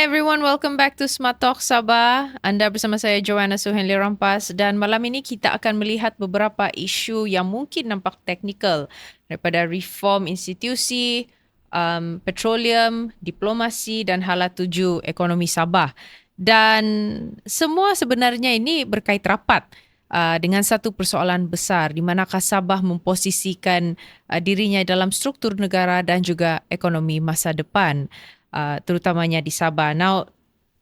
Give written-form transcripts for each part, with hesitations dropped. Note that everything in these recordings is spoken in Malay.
Hi everyone, welcome back to Smart Talk Sabah. Anda bersama saya Joanna Suhenli Rampas dan malam ini kita akan melihat beberapa isu yang mungkin nampak teknikal daripada reform institusi, petroleum, diplomasi dan hala tuju ekonomi Sabah. Dan semua sebenarnya ini berkait rapat dengan satu persoalan besar di manakah Sabah memposisikan dirinya dalam struktur negara dan juga ekonomi masa depan. Terutamanya di Sabah. Now,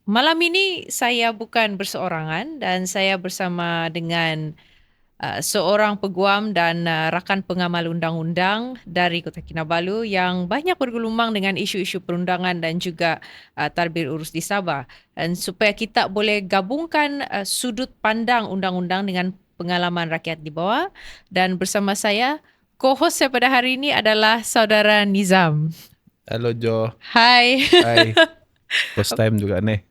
malam ini saya bukan berseorangan dan saya bersama dengan seorang peguam dan rakan pengamal undang-undang dari Kota Kinabalu yang banyak bergelumang dengan isu-isu perundangan dan juga tadbir urus di Sabah. Dan supaya kita boleh gabungkan sudut pandang undang-undang dengan pengalaman rakyat di bawah, dan bersama saya, co-host saya pada hari ini adalah saudara Nizam. Halo Jo, Hai. hai. First time juga nih.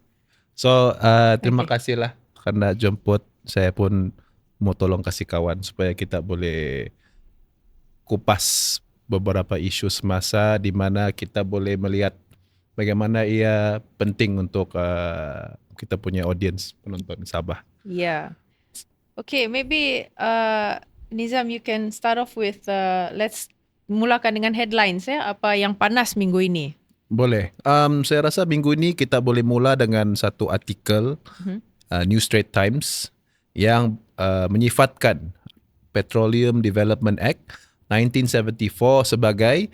So terima kasih lah karena jemput. Saya pun mau tolong kasih kawan supaya kita boleh kupas beberapa isu semasa di mana kita boleh melihat bagaimana ia penting untuk kita punya audience penonton Sabah. Yeah. Okay, maybe Nizam, you can start off with let's mulakan dengan headlines ya. Apa yang panas minggu ini? Boleh. Saya rasa minggu ini kita boleh mula dengan satu artikel New Straits Times yang menyifatkan Petroleum Development Act 1974 sebagai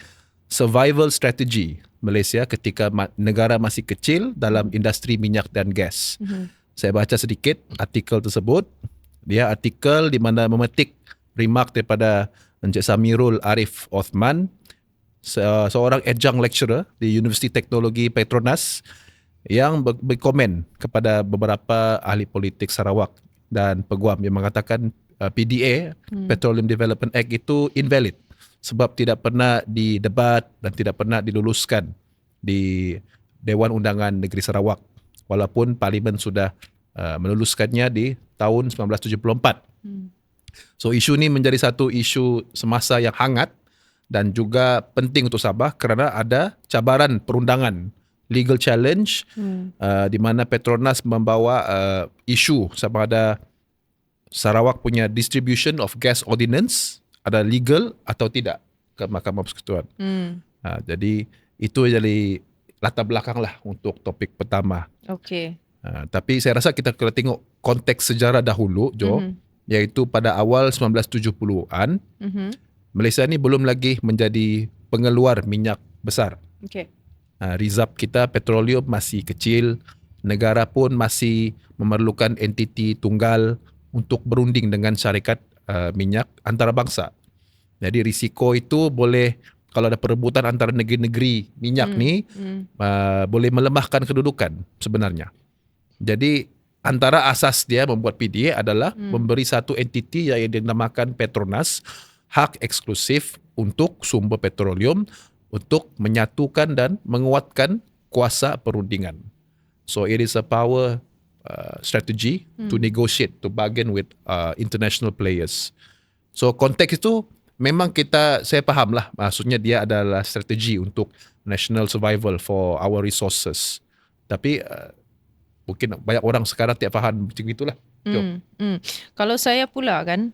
survival strategy Malaysia ketika negara masih kecil dalam industri minyak dan gas. Saya baca sedikit artikel tersebut. Dia artikel di mana memetik remark daripada Encik Samirul Arif Othman, seorang adjunct lecturer di Universiti Teknologi Petronas yang berkomen kepada beberapa ahli politik Sarawak dan peguam yang mengatakan PDA, Petroleum Development Act itu invalid sebab tidak pernah didebat dan tidak pernah diluluskan di Dewan Undangan Negeri Sarawak walaupun Parlimen sudah meluluskannya di tahun 1974. So isu ini menjadi satu isu semasa yang hangat dan juga penting untuk Sabah kerana ada cabaran perundangan, legal challenge di mana Petronas membawa isu sama ada Sarawak punya distribution of gas ordinance ada legal atau tidak ke Mahkamah Persekutuan. Jadi itu jadi latar belakang lah untuk topik pertama. Okay. Tapi saya rasa kita kena tengok konteks sejarah dahulu, Jo, iaitu pada awal 1970-an, Malaysia ni belum lagi menjadi pengeluar minyak besar. Okay. Reserve kita petroleum masih kecil, negara pun masih memerlukan entiti tunggal untuk berunding dengan syarikat minyak antarabangsa. Jadi risiko itu boleh, kalau ada perebutan antara negeri-negeri minyak boleh melemahkan kedudukan sebenarnya. Jadi antara asas dia membuat PDA adalah memberi satu entiti yang dinamakan Petronas hak eksklusif untuk sumber petroleum untuk menyatukan dan menguatkan kuasa perundingan. So it is a power strategy to negotiate, to bargain with international players. So konteks itu memang saya faham lah, maksudnya dia adalah strategi untuk national survival for our resources. Tapi mungkin banyak orang sekarang tidak faham macam itulah. Kalau saya pula kan,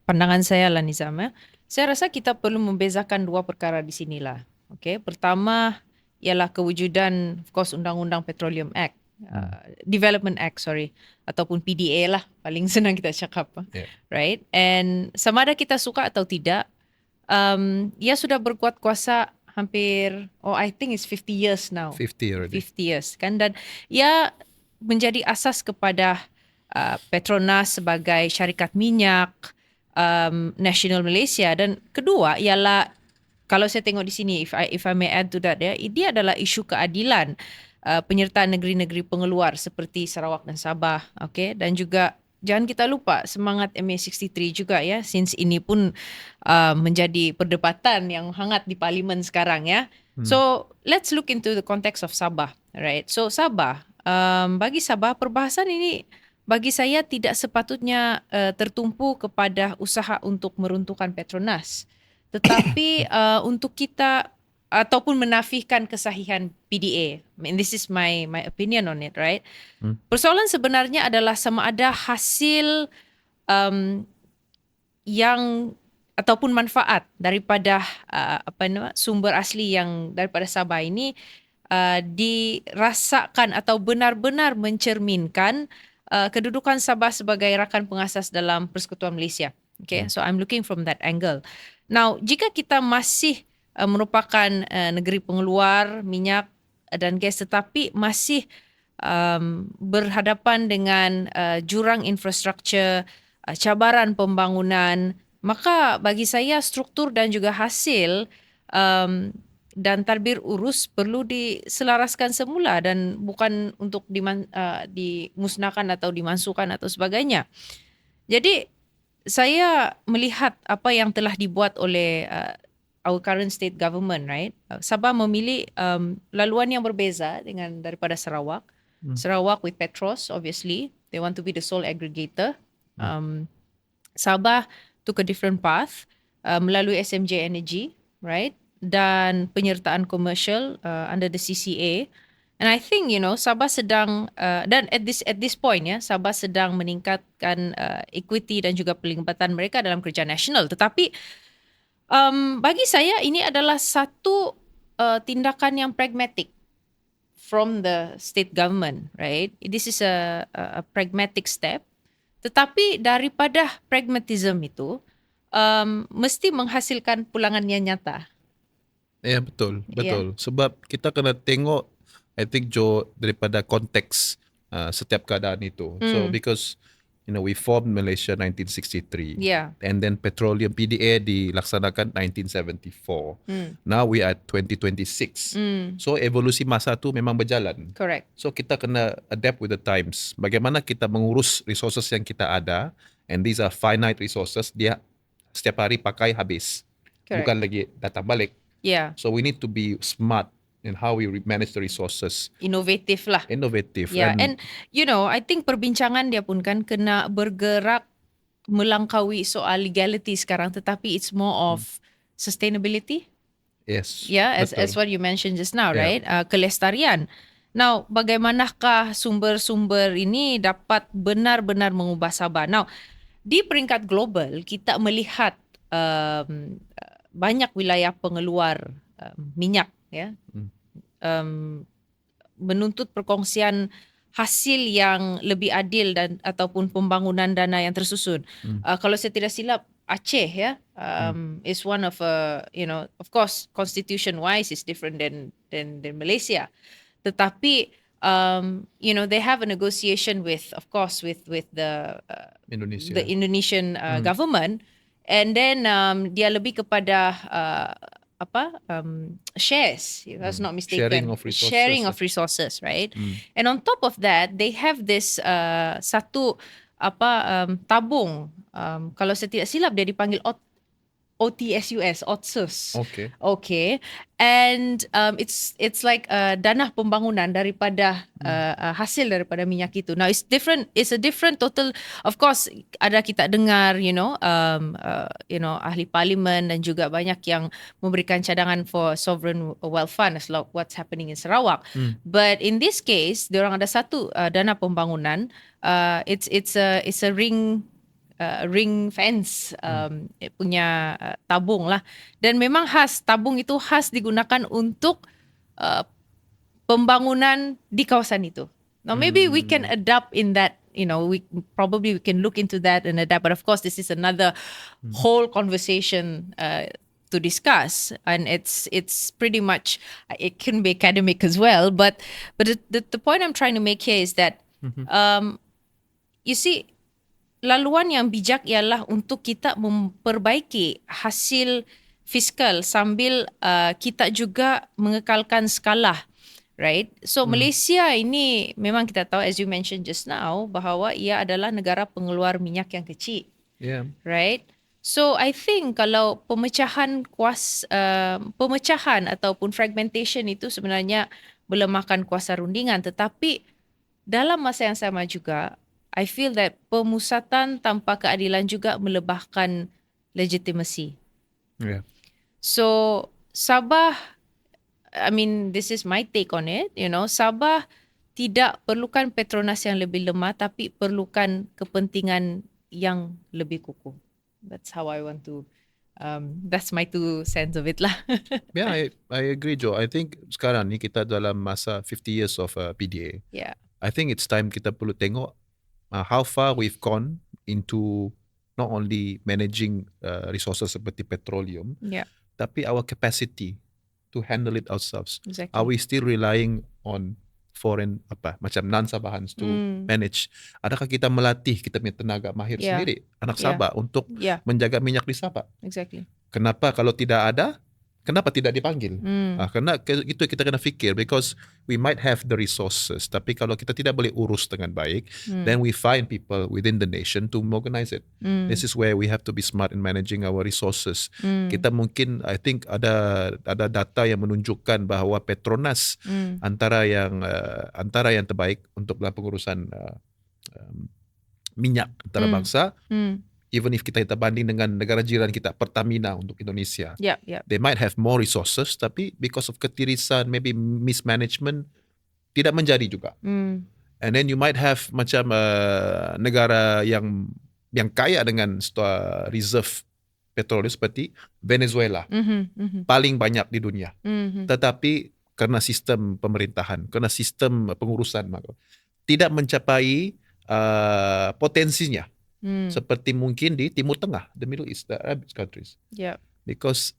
pandangan saya lah Nizam ya. Saya rasa kita perlu membezakan dua perkara di sinilah. Okay, pertama ialah kewujudan of course Undang-Undang Petroleum Act, Development Act ataupun PDA lah paling senang kita cakap, right? And sama ada kita suka atau tidak, ia sudah berkuat kuasa hampir, I think it's 50 years now. 50 already. 50 years kan, dan ia menjadi asas kepada Petronas sebagai syarikat minyak nasional Malaysia. Dan kedua ialah, kalau saya tengok di sini, if I may add to that, dia adalah isu keadilan penyertaan negeri-negeri pengeluar seperti Sarawak dan Sabah, okay? Dan juga jangan kita lupa semangat MA63 juga ya, since ini pun menjadi perdebatan yang hangat di parlimen sekarang ya. So let's look into the context of Sabah, right? So Sabah, bagi Sabah, perbahasan ini bagi saya tidak sepatutnya tertumpu kepada usaha untuk meruntuhkan Petronas, tetapi untuk kita ataupun menafikan kesahihan PDA. I mean, this is my opinion on it, right? Persoalan sebenarnya adalah sama ada hasil yang ataupun manfaat daripada sumber asli yang daripada Sabah ini dirasakan atau benar-benar mencerminkan kedudukan Sabah sebagai rakan pengasas dalam Persekutuan Malaysia. Okay, so I'm looking from that angle. Now, jika kita masih merupakan negeri pengeluar minyak dan gas tetapi masih berhadapan dengan jurang infrastruktur, cabaran pembangunan, maka bagi saya struktur dan juga hasil dan tadbir urus perlu diselaraskan semula dan bukan untuk dimusnahkan atau dimasukkan atau sebagainya. Jadi saya melihat apa yang telah dibuat oleh our current state government, right? Sabah memilih laluan yang berbeza dengan daripada Sarawak. Sarawak with Petros, obviously, they want to be the sole aggregator. Sabah took a different path melalui SMJ Energy, right? Dan penyertaan komersial under the CCA. And I think, Sabah sedang dan at this point Sabah sedang meningkatkan equity dan juga pelibatan mereka dalam kerja nasional. Tetapi bagi saya ini adalah satu tindakan yang pragmatic from the state government, right? This is a pragmatic step. Tetapi daripada pragmatism itu mesti menghasilkan pulangan yang nyata. Ya, betul. Sebab kita kena tengok, I think, Jo, daripada konteks setiap keadaan itu. So because we formed Malaysia 1963, and then petroleum PDA dilaksanakan 1974. Now we are 2026. So evolusi masa tu memang berjalan. Correct. So kita kena adapt with the times. Bagaimana kita mengurus resources yang kita ada, and these are finite resources, dia setiap hari pakai habis. Correct. Bukan lagi datang balik. Yeah. So we need to be smart in how we manage the resources. Innovative lah. Innovative. Yeah, and I think perbincangan dia pun kan kena bergerak melangkaui soal legality sekarang, tetapi it's more of sustainability. Yes. Yeah, as what you mentioned just now, right? Kelestarian. Now, bagaimanakah sumber-sumber ini dapat benar-benar mengubah Sabah? Now, di peringkat global kita melihat banyak wilayah pengeluar minyak menuntut perkongsian hasil yang lebih adil dan ataupun pembangunan dana yang tersusun. Kalau saya tidak silap, Aceh is one of of course constitution wise is different than Malaysia. Tetapi they have a negotiation with the Indonesian government, and then dia lebih kepada shares, if I was not mistaken. Sharing of resources, right? And on top of that, they have this satu tabung. Kalau saya tidak silap, dia dipanggil OTSUS. Okay. And it's like dana pembangunan daripada hasil daripada minyak itu. Now it's different. It's a different total. Of course, ada kita dengar, ahli parlimen dan juga banyak yang memberikan cadangan for sovereign wealth fund, as like what's happening in Sarawak. But in this case, diorang ada satu dana pembangunan. It's a ring fence punya tabung lah, dan memang tabung itu khas digunakan untuk pembangunan di kawasan itu. Now maybe we can adapt in that, we can look into that and adapt, but of course this is another whole conversation to discuss, and it's pretty much, it can be academic as well, but the point I'm trying to make here is that you see, laluan yang bijak ialah untuk kita memperbaiki hasil fiskal sambil kita juga mengekalkan skala, right? So Malaysia ini memang kita tahu, as you mentioned just now, bahawa ia adalah negara pengeluar minyak yang kecil, right? So I think kalau pemecahan ataupun fragmentation itu sebenarnya melemahkan kuasa rundingan, tetapi dalam masa yang sama juga I feel that pemusatan tanpa keadilan juga melebahkan legitimacy. Yeah. So Sabah I mean, this is my take on it. Sabah tidak perlukan Petronas yang lebih lemah, tapi perlukan kepentingan yang lebih kukuh. That's how I want to. That's my 2 cents of it lah. Yeah, I agree, Joe. I think sekarang ni kita dalam masa 50 years of PDA. Yeah. I think it's time kita perlu tengok how far we've gone into not only managing resources seperti petroleum, Yeah. tapi our capacity to handle it ourselves. Exactly. Are we still relying on foreign macam non-Sabahans to manage? Adakah kita melatih kita punya tenaga mahir Yeah. sendiri, anak Yeah. Sabah, untuk Yeah. menjaga minyak di Sabah? Exactly. Kenapa kalau tidak ada, kenapa tidak dipanggil? Kerana itu kita kena fikir, because we might have the resources, tapi kalau kita tidak boleh urus dengan baik, then we find people within the nation to organize it. This is where we have to be smart in managing our resources. Kita mungkin, I think ada data yang menunjukkan bahawa Petronas antara yang terbaik untuk dalam pengurusan minyak antarabangsa. Even if kita banding dengan negara jiran kita, Pertamina untuk Indonesia. Yep. They might have more resources, tapi because of ketirisan, maybe mismanagement, tidak menjadi juga. And then you might have macam negara yang kaya dengan reserve petrol seperti Venezuela. Paling banyak di dunia. Tetapi kerana sistem pemerintahan, kerana sistem pengurusan, tidak mencapai potensinya. Seperti mungkin di Timur Tengah, the Middle East, the Arab countries. Yeah. Because,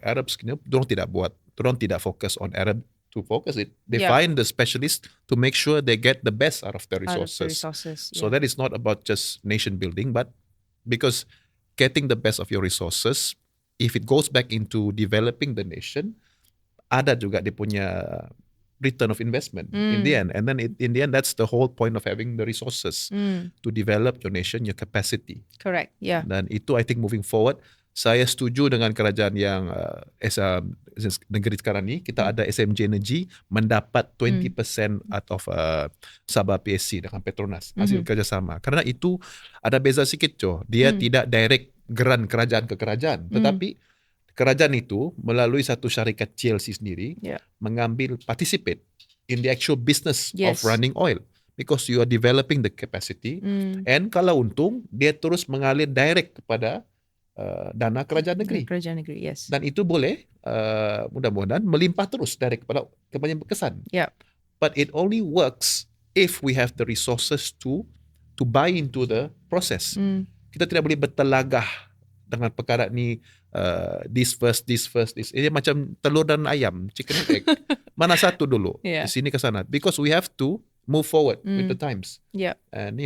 Arabs, dorang tidak fokus on Arab to focus it. They Yeah. find the specialists to make sure they get the best out of their Out of the resources. resources. So that is not about just nation building, but because getting the best of your resources, if it goes back into developing the nation, ada juga dia punya return of investment in the end. And then in the end, that's the whole point of having the resources to develop your nation, your capacity. Correct. Yeah. Dan itu I think moving forward, saya setuju dengan kerajaan yang negeri sekarang ni, kita ada SMJ Energy mendapat 20% out of Sabah PSC dengan Petronas, hasil kerjasama. Kerana itu ada beza sikit, Jo. Dia tidak direct geran kerajaan ke kerajaan, tetapi kerajaan itu melalui satu syarikat CLC sendiri mengambil participate in the actual business of running oil, because you are developing the capacity, and kalau untung dia terus mengalir direct kepada dana kerajaan negeri. Kerajaan negeri, yes. Dan itu boleh mudah-mudahan melimpah terus direct kepada yang berkesan. Yeah. But it only works if we have the resources to buy into the process. Kita tidak boleh bertelagah dengan perkara ni, this first. Ini macam telur dan ayam, chicken and egg. Mana satu dulu? Yeah. Di sini ke sana. Because we have to move forward with the times. Yeah. And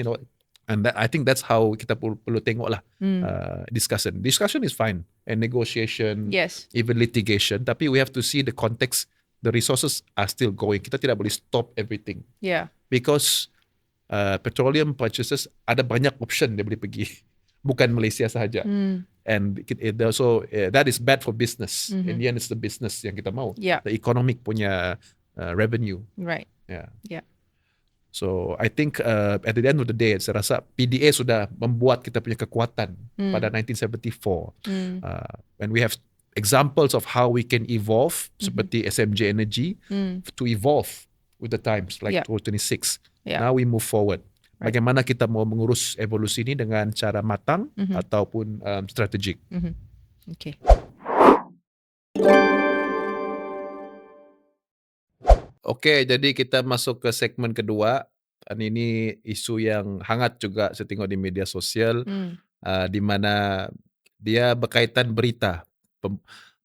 I think that's how kita perlu tengok lah discussion. Discussion is fine, and negotiation, Yes. even litigation. Tapi we have to see the context. The resources are still going. Kita tidak boleh stop everything. Yeah. Because petroleum purchases ada banyak option dia boleh pergi. Bukan Malaysia sahaja. And it also that is bad for business. In the end, it's the business yang kita mau. Yeah. The economic punya revenue. Right. Yeah. Yeah. So I think at the end of the day, saya rasa PDA sudah membuat kita punya kekuatan pada 1974. And we have examples of how we can evolve, seperti SMJ Energy, to evolve with the times, like 2026. Yeah. Now we move forward. Bagaimana kita mau mengurus evolusi ini dengan cara matang ataupun strategik. Okay. Okey, jadi kita masuk ke segmen kedua. Dan ini isu yang hangat juga saya tengok di media sosial, di mana dia berkaitan berita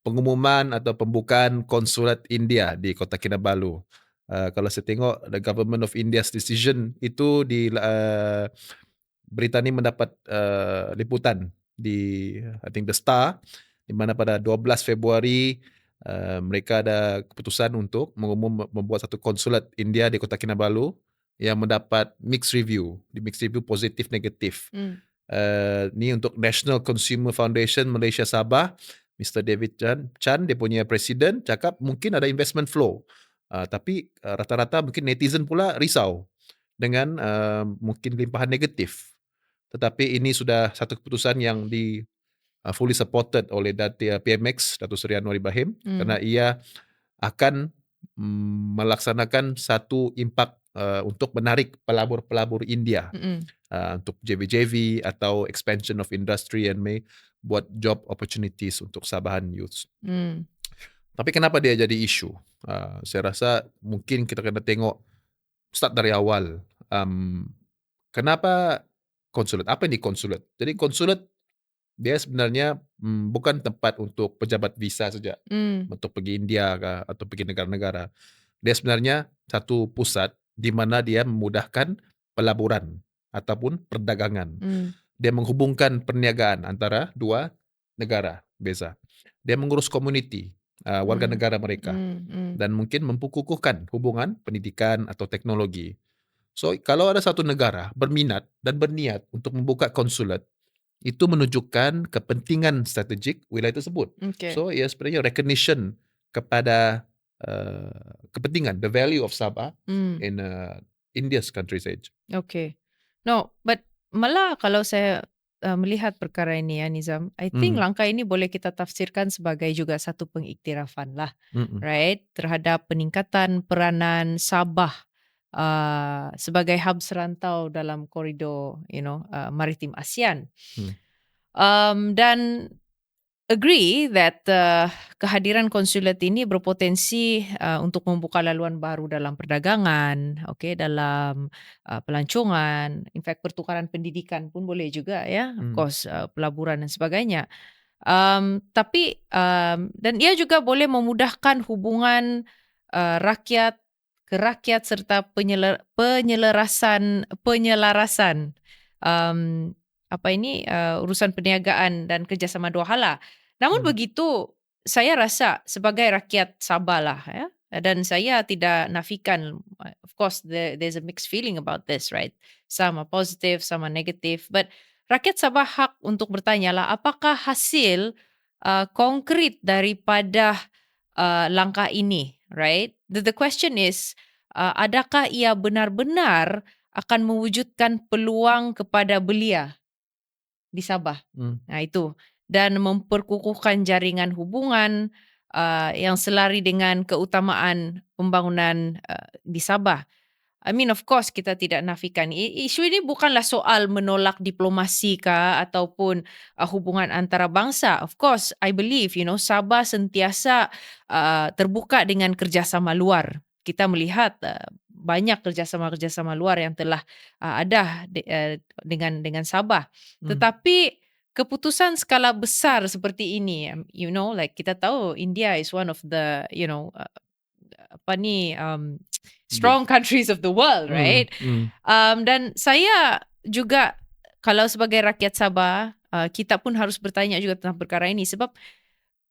pengumuman atau pembukaan konsulat India di Kota Kinabalu. Kalau saya tengok the government of India's decision itu di berita ini mendapat liputan di I think The Star, di mana pada 12 Februari mereka ada keputusan untuk membuat satu konsulat India di Kota Kinabalu yang mendapat mixed review. Di mixed review positif negatif. Ni untuk National Consumer Foundation Malaysia Sabah, Mr. David Chan, dia punya presiden, cakap mungkin ada investment flow. Tapi rata-rata mungkin netizen pula risau dengan mungkin limpahan negatif. Tetapi ini sudah satu keputusan yang fully supported oleh PMX, Datuk Seri Anwar Ibrahim, kerana ia akan melaksanakan satu impak untuk menarik pelabur-pelabur India untuk JV-JV atau expansion of industry and may buat job opportunities untuk Sabahan youth. Tapi kenapa dia jadi isu? Saya rasa mungkin kita kena tengok start dari awal. Kenapa konsulat? Apa ini konsulat? Jadi konsulat dia sebenarnya bukan tempat untuk pejabat visa saja untuk pergi India atau pergi negara-negara. Dia sebenarnya satu pusat di mana dia memudahkan pelaburan ataupun perdagangan. Dia menghubungkan perniagaan antara dua negara beza. Dia mengurus komuniti warga negara mereka dan mungkin memperkukuhkan hubungan pendidikan atau teknologi. So, kalau ada satu negara berminat dan berniat untuk membuka konsulat, itu menunjukkan kepentingan strategik wilayah tersebut. Okay. So, ia sebenarnya recognition kepada kepentingan, the value of Sabah in India's country's age. Okay. No, but malah kalau saya melihat perkara ini ya Nizam, I think langkah ini boleh kita tafsirkan sebagai juga satu pengiktirafan lah, right? Terhadap peningkatan peranan Sabah sebagai hub serantau dalam koridor, maritim ASEAN. Dan agree that kehadiran konsulat ini berpotensi untuk membuka laluan baru dalam perdagangan, dalam pelancongan, in fact pertukaran pendidikan pun boleh juga ya, of course pelaburan dan sebagainya. Tapi dan ia juga boleh memudahkan hubungan rakyat ke rakyat serta penyelarasan urusan perniagaan dan kerjasama dua hala. Namun begitu, saya rasa sebagai rakyat Sabah lah ya, dan saya tidak nafikan, of course there's a mixed feeling about this, right? Some are positive, some are negative, but rakyat Sabah hak untuk bertanya lah, apakah hasil konkret daripada langkah ini, right? The question is, adakah ia benar-benar akan mewujudkan peluang kepada belia di Sabah? Nah itu, dan memperkukuhkan jaringan hubungan yang selari dengan keutamaan pembangunan di Sabah. I mean, of course kita tidak nafikan isu ini bukanlah soal menolak diplomasi kah ataupun hubungan antara bangsa. Of course, I believe Sabah sentiasa terbuka dengan kerjasama luar. Kita melihat banyak kerjasama luar yang telah ada dengan Sabah. Tetapi keputusan skala besar seperti ini, like kita tahu India is one of the strong countries of the world, right? Dan saya juga kalau sebagai rakyat Sabah, kita pun harus bertanya juga tentang perkara ini sebab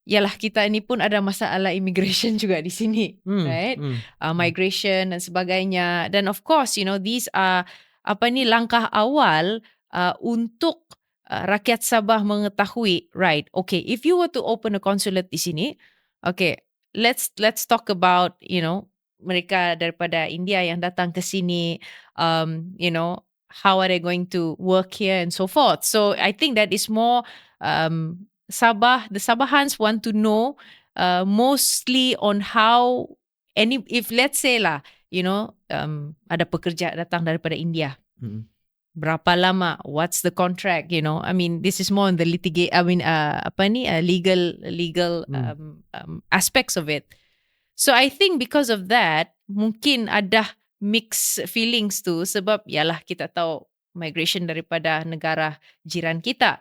yalah kita ini pun ada masalah immigration juga di sini, right? Migration dan sebagainya. Dan of course, these are langkah awal untuk rakyat Sabah mengetahui, right? Okay, if you were to open a consulate di sini, okay, let's talk about mereka daripada India yang datang ke sini, how are they going to work here and so forth. So I think that is more the Sabahans want to know mostly on how if let's say lah, ada pekerja datang daripada India. Berapa lama? What's the contract? I mean, this is more on the legal aspects of it. So I think because of that, mungkin ada mixed feelings tu sebab yalah kita tahu migration daripada negara jiran kita.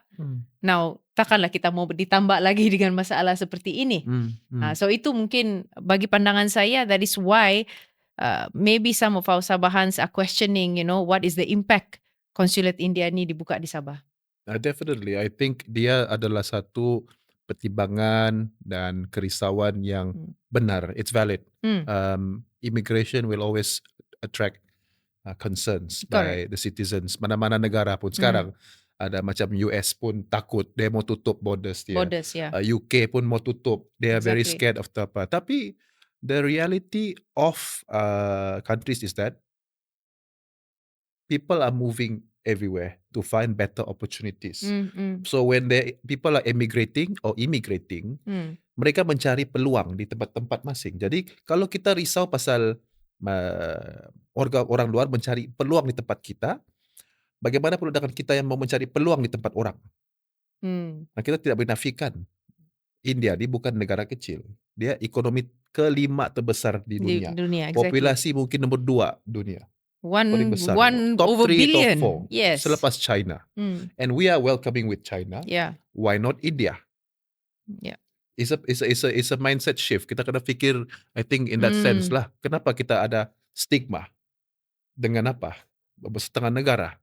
Now, takkanlah kita mau ditambah lagi dengan masalah seperti ini. So itu mungkin bagi pandangan saya, that is why maybe some of our Sabahans are questioning, what is the impact konsulat India ni dibuka di Sabah. Definitely, I think dia adalah satu pertimbangan dan kerisauan yang benar. It's valid. Immigration will always attract concerns by the citizens. Mana-mana negara pun sekarang ada macam US pun takut dia mau tutup borders dia. UK pun mau tutup. They are very scared of apa. Tapi the reality of countries is that people are moving everywhere to find better opportunities. So when people are emigrating or immigrating, mereka mencari peluang di tempat-tempat masing. Jadi kalau kita risau pasal orang luar mencari peluang di tempat kita, bagaimana pula dengan kita yang mau mencari peluang di tempat orang? Nah, kita tidak menafikan India ini bukan negara kecil. Dia ekonomi kelima terbesar di Di dunia. dunia, exactly. Populasi mungkin nombor 2 dunia. Paling besar. One Top over 3, billion. top 4. Yes. Selepas China. And we are welcoming with China. Yeah. Why not India? Yeah. It's a mindset shift. Kita kena fikir, I think in that sense lah. Kenapa kita ada stigma dengan apa? Setengah negara.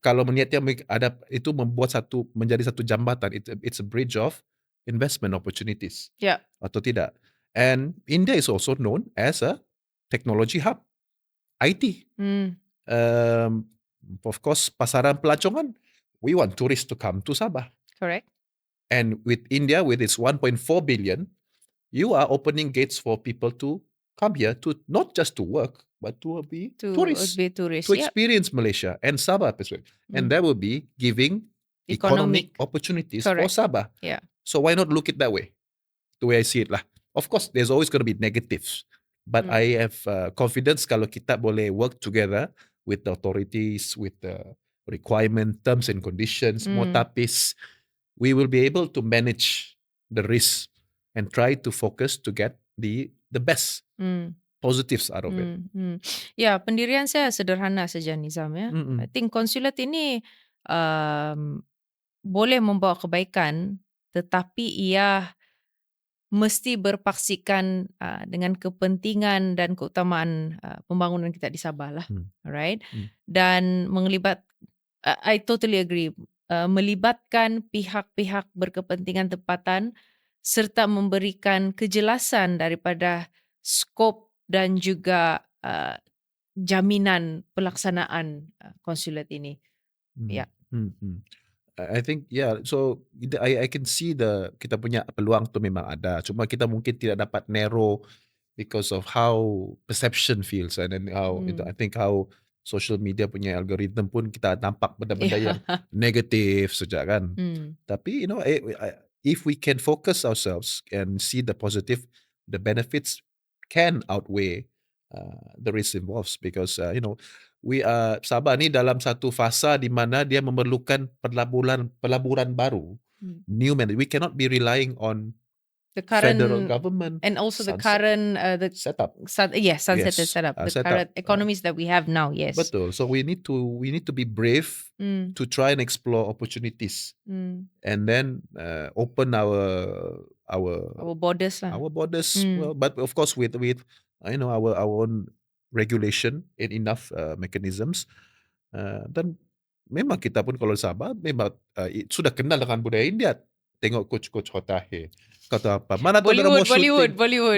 Kalau niatnya ada itu menjadi satu jambatan. It's a bridge of investment opportunities. Yeah. Atau tidak. And India is also known as a technology hub. IT. Of course, pasaran pelancongan. We want tourists to come to Sabah. Correct. And with India, with its 1.4 billion, you are opening gates for people to come here to not just to work, but to be tourists. To experience Malaysia and Sabah as well. And that will be giving economic opportunities for Sabah. Yeah. So why not look it that way? The way I see it lah. Of course, there's always going to be negatives. But I have confidence kalau kita boleh work together with the authorities, with the requirement, terms and conditions, motapis, we will be able to manage the risk and try to focus to get the best positives out of it. Ya, pendirian saya sederhana saja, Nizam ya. I think konsulat ini boleh membawa kebaikan, tetapi ia mesti berpaksikan dengan kepentingan dan keutamaan pembangunan kita di Sabah lah. Alright? Dan I totally agree. Melibatkan pihak-pihak berkepentingan tempatan serta memberikan kejelasan daripada skop dan juga jaminan pelaksanaan konsulat ini. Ya. I think so I can see kita punya peluang tu memang ada, cuma kita mungkin tidak dapat narrow because of how perception feels and then how I think how social media punya algorithm pun kita nampak benda-benda yang negatif saja kan. Tapi if we can focus ourselves and see the positive, the benefits can outweigh the risk involved because Sabah ni dalam satu fasa di mana dia memerlukan pelaburan baru. New man. We cannot be relying on the current federal government and also the current setup. Sunset setup. The current economies that we have now. Yes. Betul. So we need to be brave to try and explore opportunities and then open our borders lah. Our borders. Well, but of course with our own regulation and enough mechanisms. Dan memang kita pun kalau Sabah memang sudah kenal dengan budaya India. Tengok coach Hotahe. Kata apa? Mana tahu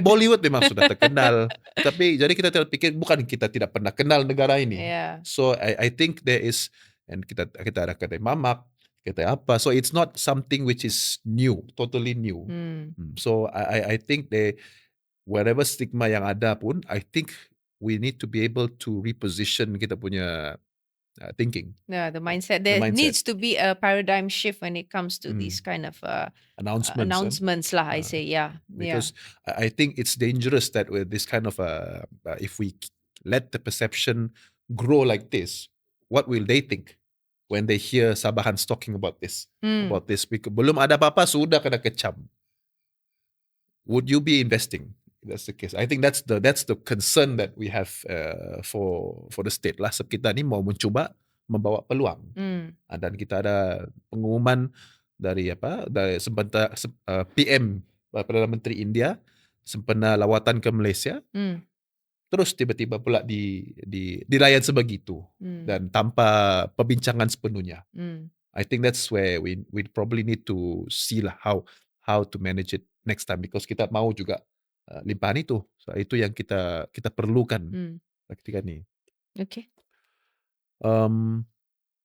Bollywood memang sudah terkenal. Tapi jadi kita terfikir bukan kita tidak pernah kenal negara ini. Yeah. So I think there is, and kita ada kedai mamak, kita apa. So it's not something which is new, totally new. So I think whatever stigma yang ada pun, I think we need to be able to reposition kita punya thinking. Yeah, the mindset. There needs to be a paradigm shift when it comes to these kind of announcements lah, I say. Yeah. Because I think it's dangerous that with this kind of if we let the perception grow like this, what will they think when they hear Sabahans talking about this? About this? Because belum ada apa-apa sudah kena kecam. Would you be investing? That's the case. I think that's the concern that we have for the state lah. Sebab kita ni mau mencuba membawa peluang. Dan kita ada pengumuman dari sempena PM Perdana Menteri India sempena lawatan ke Malaysia. Terus tiba-tiba pula dilayan sebegitu dan tanpa perbincangan sepenuhnya. I think that's where we probably need to see lah how to manage it next time because kita mau juga limpahan itu. So, itu yang kita perlukan ketika ni. Okay.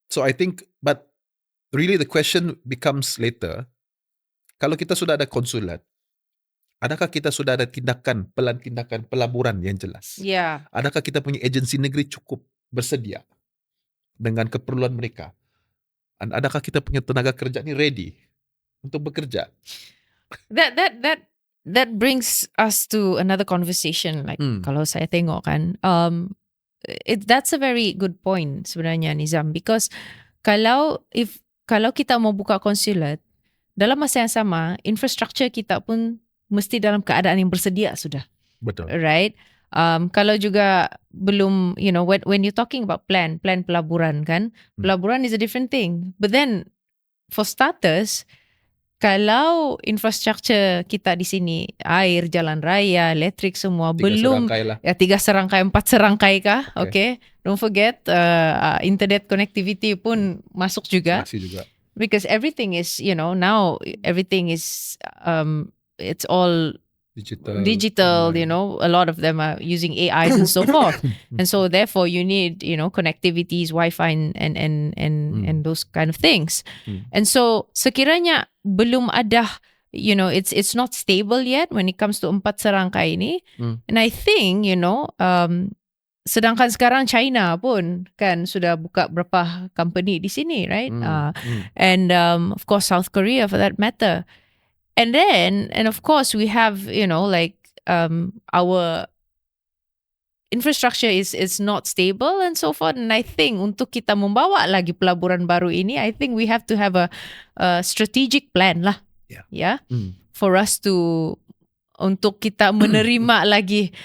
So I think, but really the question becomes later, kalau kita sudah ada konsulat, adakah kita sudah ada tindakan pelaburan yang jelas? Yeah. Adakah kita punya agensi negeri cukup bersedia dengan keperluan mereka? Dan adakah kita punya tenaga kerja ni ready untuk bekerja? That that brings us to another conversation. Like kalau saya tengok kan, that's a very good point sebenarnya, Nizam, because kalau kita mau buka consulate, dalam masa yang sama infrastructure kita pun mesti dalam keadaan yang bersedia sudah. Betul. Right? Kalau juga belum, when you're talking about plan pelaburan kan, pelaburan is a different thing. But then for starters, kalau infrastructure kita di sini, air, jalan raya, elektrik semua 3 belum serangkai lah. 3 serangkai, 4 serangkai kah? Okay. Don't forget internet connectivity pun masuk juga. Masih juga. Because everything is, now everything is it's all digital, a lot of them are using AIs and so forth. And so therefore you need, connectivities, Wi-Fi and those kind of things. And so sekiranya belum ada, it's not stable yet when it comes to 4 serangkai ini. And I think, sedangkan sekarang China pun kan sudah buka berapa company di sini, right? And of course South Korea for that matter. And of course we have, our infrastructure is not stable and so forth. And I think untuk kita membawa lagi pelaburan baru ini, I think we have to have a strategic plan lah. Yeah. For us to, untuk kita menerima lagi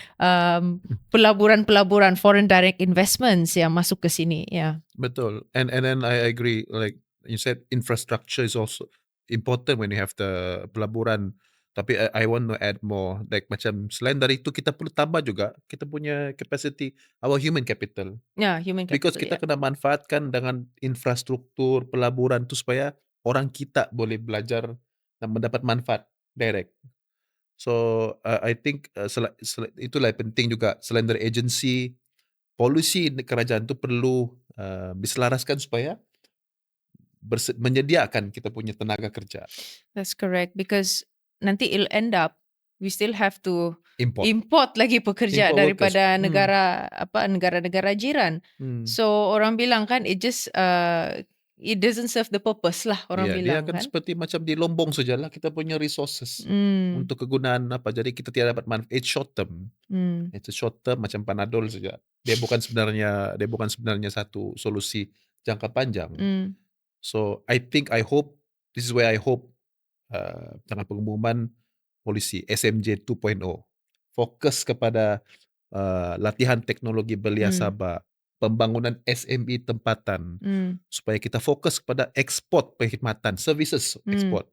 pelaburan foreign direct investments yang masuk ke sini. Yeah. Betul. And then I agree, like you said, infrastructure is also important when you have the pelaburan. Tapi I want to add more, like macam selain dari itu kita perlu tambah juga kita punya capacity, our human capital. Yeah, human capital. Because kita kena manfaatkan dengan infrastruktur pelaburan tu supaya orang kita boleh belajar dan mendapat manfaat direct. So I think itulah yang penting juga, selain dari agency, polisi kerajaan tu perlu diselaraskan supaya menyediakan kita punya tenaga kerja. That's correct, because nanti it'll end up we still have to import lagi pekerja Import daripada workers. negara-negara jiran. So orang bilang kan it just it doesn't serve the purpose lah, orang Dia bilang akan kan. seperti macam di Lombong sajalah kita punya resources untuk kegunaan apa, jadi kita tidak dapat manfaat. It's short term. It's a short term, macam Panadol saja. Dia bukan sebenarnya satu solusi jangka panjang. So I hope this is where I hope dengan pengumuman polisi SMJ 2.0 fokus kepada latihan teknologi belia Sabah, pembangunan SME tempatan, supaya kita fokus kepada ekspor perkhidmatan, services ekspor.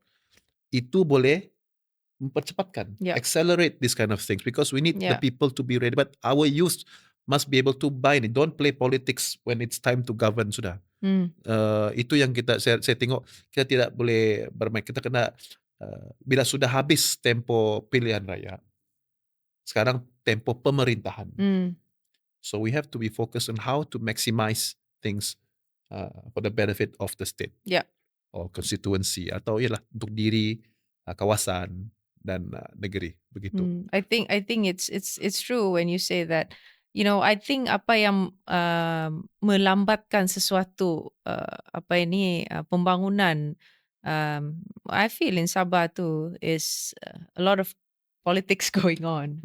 Itu boleh mempercepatkan, accelerate this kind of things, because we need the people to be ready, but our youth must be able to buy it. Don't play politics when it's time to govern sudah. Itu yang saya tengok, kita tidak boleh bermain. Kita kena bila sudah habis tempo pilihan raya, sekarang tempo pemerintahan. So we have to be focused on how to maximize things for the benefit of the state, or constituency, atau ialah untuk diri, kawasan dan negeri, begitu. I think it's true when you say that. I think apa yang melambatkan sesuatu pembangunan, I feel in Sabah too, is a lot of politics going on.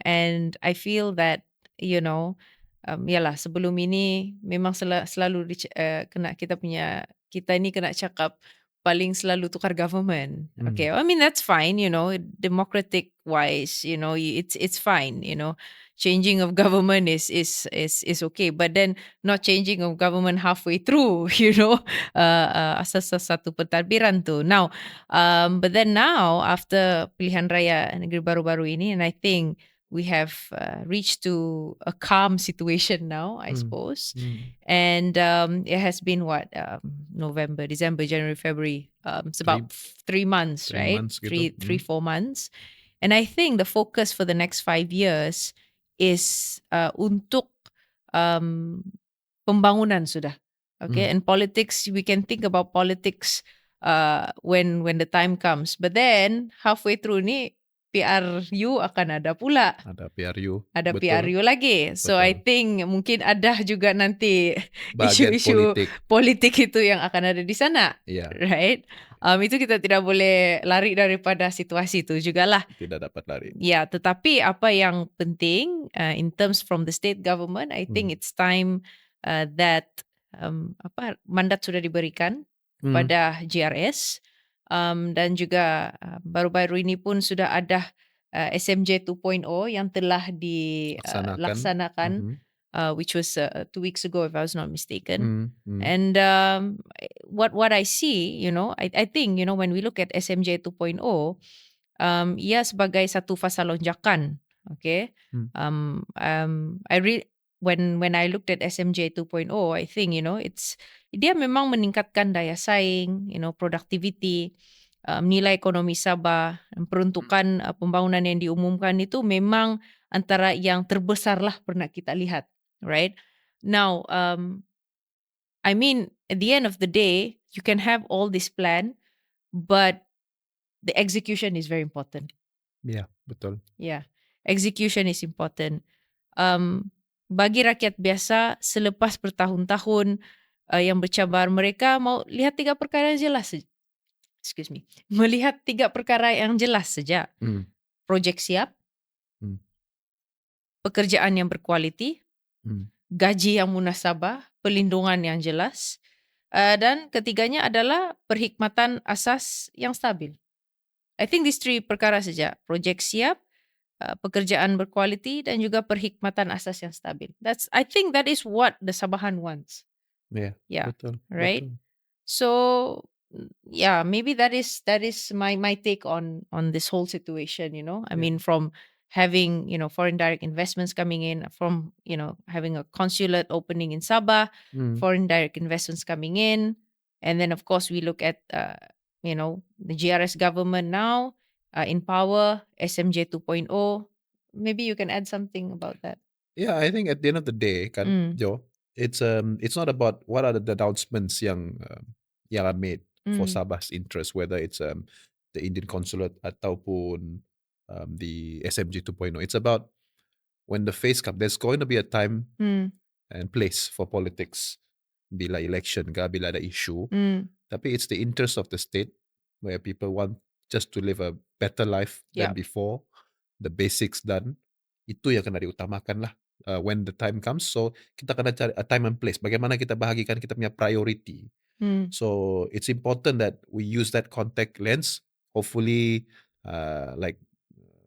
And I feel that yalah, sebelum ini memang selalu kita ini kena cakap paling selalu tukar government. Okay, I mean that's fine, democratic wise, it's fine, changing of government is okay, but then not changing of government halfway through, asas satu pentadbiran tu. Now, but then now after pilihan raya negeri baru-baru ini, and I think we have reached to a calm situation now, I suppose. And it has been November, December, January, February. It's about 3 months, right? 4 months. And I think the focus for the next 5 years is untuk pembangunan sudah. Okay, and politics, we can think about politics when the time comes. But then halfway through ni, PRU akan ada pula. Ada PRU. Ada Betul. PRU lagi. So Betul. I think mungkin ada juga nanti Bahagian isu-isu politik itu yang akan ada di sana. Yeah. Right? Itu kita tidak boleh lari daripada situasi itu jugalah. Tidak dapat lari. Ya, tetapi apa yang penting in terms from the state government, I think it's time that mandat sudah diberikan kepada JRS, dan juga baru-baru ini pun sudah ada SMJ 2.0 yang telah dilaksanakan, which was 2 weeks ago if I was not mistaken. And what I see, I think, when we look at SMJ 2.0, ia sebagai satu fasa lonjakan, okay. I when I looked at SMJ 2.0, I think, dia memang meningkatkan daya saing, productivity, nilai ekonomi Sabah, peruntukan pembangunan yang diumumkan itu memang antara yang terbesar lah pernah kita lihat, right? Now, I mean, at the end of the day, you can have all this plan, but the execution is very important. Ya, betul. Yeah, execution is important. Bagi rakyat biasa, selepas bertahun-tahun yang bercabar, mereka mau lihat 3 perkara yang jelas. Excuse me. Melihat 3 perkara yang jelas saja. Projek siap, pekerjaan yang berkualiti, gaji yang munasabah, pelindungan yang jelas, dan ketiganya adalah perkhidmatan asas yang stabil. I think these 3 perkara saja. Projek siap, pekerjaan berkualiti, dan juga perkhidmatan asas yang stabil. I think that is what the Sabahan wants. Ya, Yeah, betul. right? Betul. So, yeah, maybe that is my take on this whole situation, I mean, from having, foreign direct investments coming in, from, having a consulate opening in Sabah, foreign direct investments coming in, and then of course we look at the GRS government now in power, SMJ 2.0. Maybe you can add something about that. Yeah, I think at the end of the day, kan, Joe, it's not about what are the announcements yang are made for Sabah's interest, whether it's the Indian consulate ataupun the SMG 2.0. It's about when the phase comes, there's going to be a time and place for politics. Bila election ka, bila ada issue. Tapi it's the interest of the state where people want just to live a better life than before. The basics done. Itu yang kena diutamakan lah. When the time comes, so kita kena cari a time and place. Bagaimana kita bahagikan kita punya priority. So it's important that we use that contact lens. Hopefully, like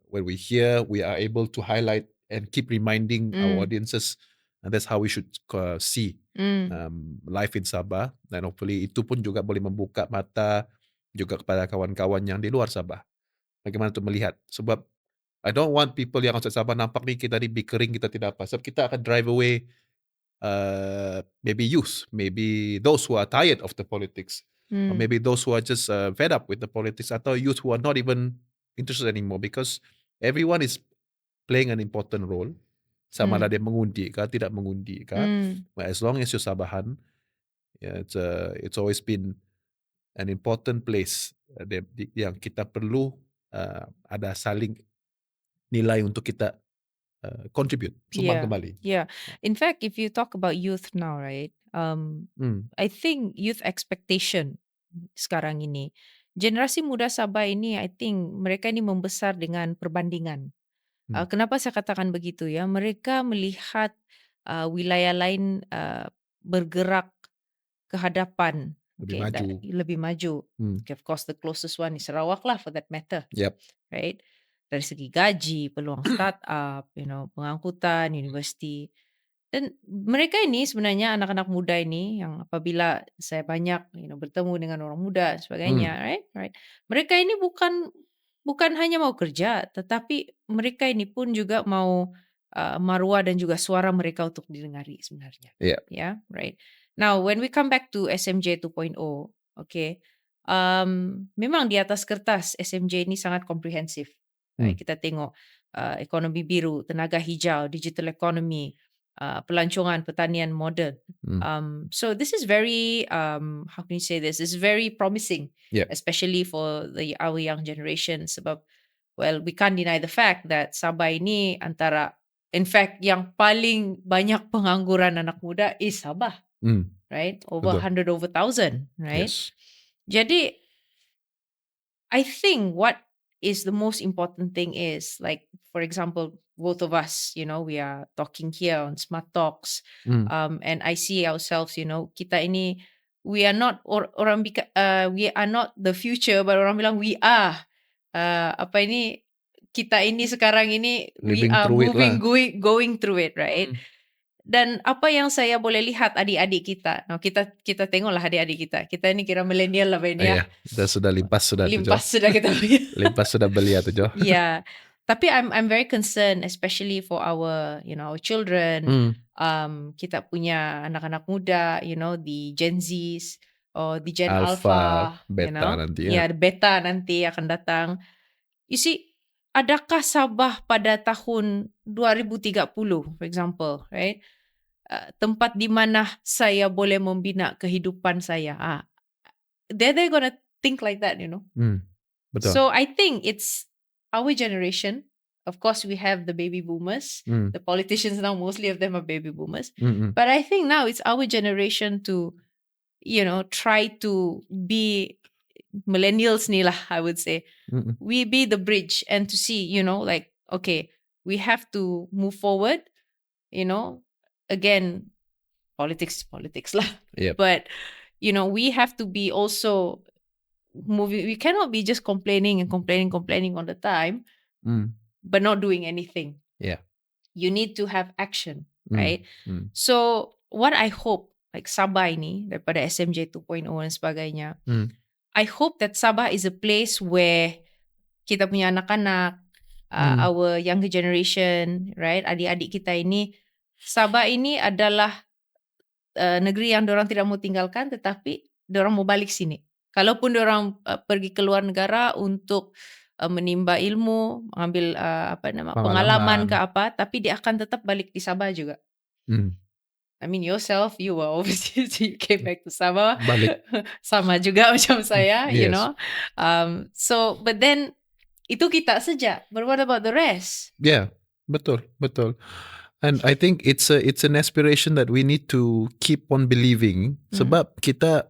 when we hear, we are able to highlight and keep reminding our audiences, and that's how we should see life in Sabah. Dan hopefully itu pun juga boleh membuka mata juga kepada kawan-kawan yang di luar Sabah. Bagaimana untuk melihat, sebab I don't want people yang outside Sabah nampak ni kita ni bickering, kita tidak apa. Sebab kita akan drive away maybe youth, maybe those who are tired of the politics, or maybe those who are just fed up with the politics, atau youth who are not even interested anymore, because everyone is playing an important role. Sama ada dia mengundi kah, tidak mengundi kah. But as long as you're Sabahan, it's always been an important place yang kita perlu ada saling nilai untuk kita contribute, sumbang kembali. Yeah. In fact, if you talk about youth now, right? I think youth expectation sekarang ini, generasi muda Sabah ini, I think mereka ini membesar dengan perbandingan. Kenapa saya katakan begitu ya? Mereka melihat wilayah lain bergerak ke hadapan, lebih maju. Okay, of course, the closest one is Sarawak lah, for that matter. Yep. Right? Dari segi gaji, peluang startup, pengangkutan, universiti. Dan mereka ini sebenarnya anak-anak muda ini yang apabila saya banyak bertemu dengan orang muda dan sebagainya, right? Mereka ini bukan hanya mau kerja, tetapi mereka ini pun juga mau maruah dan juga suara mereka untuk didengari sebenarnya. Yeah, right. Now, when we come back to SMJ 2.0, okay, memang di atas kertas SMJ ini sangat komprehensif. Right? Kita tengok ekonomi biru, tenaga hijau, digital economy, pelancongan pertanian modern. So this is very, how can you say this? This is very promising, especially for our young generation. Sebab, well, we can't deny the fact that Sabah ini in fact, yang paling banyak pengangguran anak muda is Sabah, right? Over 100,000, right? Yes. Jadi I think what is the most important thing is, like, for example, both of us, we are talking here on Smart Talks, and I see ourselves, kita ini, we are not we are not the future, but orang bilang we are, kita ini sekarang ini, we Living are through it lah. going through it, right? Dan apa yang saya boleh lihat adik-adik kita, kita tengoklah adik-adik kita ini kira milenial lah ini ya. Dah sudah limpas sudah tu, Jo. Limpas sudah kita punya. Limpas sudah belia tu, Jo. Yeah. Tapi I'm very concerned, especially for our children. Kita punya anak-anak muda, the Gen Zs or the Gen Alpha, Beta nanti ya. the Beta nanti akan datang. You see, adakah Sabah pada tahun 2030, for example, right? Tempat di mana saya boleh membina kehidupan saya. They're gonna think like that, Betul. So I think it's our generation. Of course, we have the baby boomers. The politicians now, mostly of them are baby boomers. But I think now it's our generation to, try to be millennials ni lah, I would say. We be the bridge and to see, like, okay, we have to move forward, again, politics is politics lah. Yep. But, we have to be also moving. We cannot be just complaining all the time, but not doing anything. Yeah. You need to have action, right? So what I hope, like Sabah ini, daripada SMJ 2.0 dan sebagainya, I hope that Sabah is a place where kita punya anak-anak, our younger generation, right? Adik-adik kita ini, Sabah ini adalah negeri yang diorang tidak mau tinggalkan, tetapi diorang mau balik sini. Kalaupun diorang pergi ke luar negara untuk menimba ilmu, mengambil pengalaman ke apa, tapi dia akan tetap balik di Sabah juga. I mean, yourself, you were overseas, you came back to Sabah. Balik. Sama juga macam saya, Yes. So, but then, itu kita saja. But what about the rest? Yeah, betul. And I think it's an aspiration that we need to keep on believing. Sebab kita,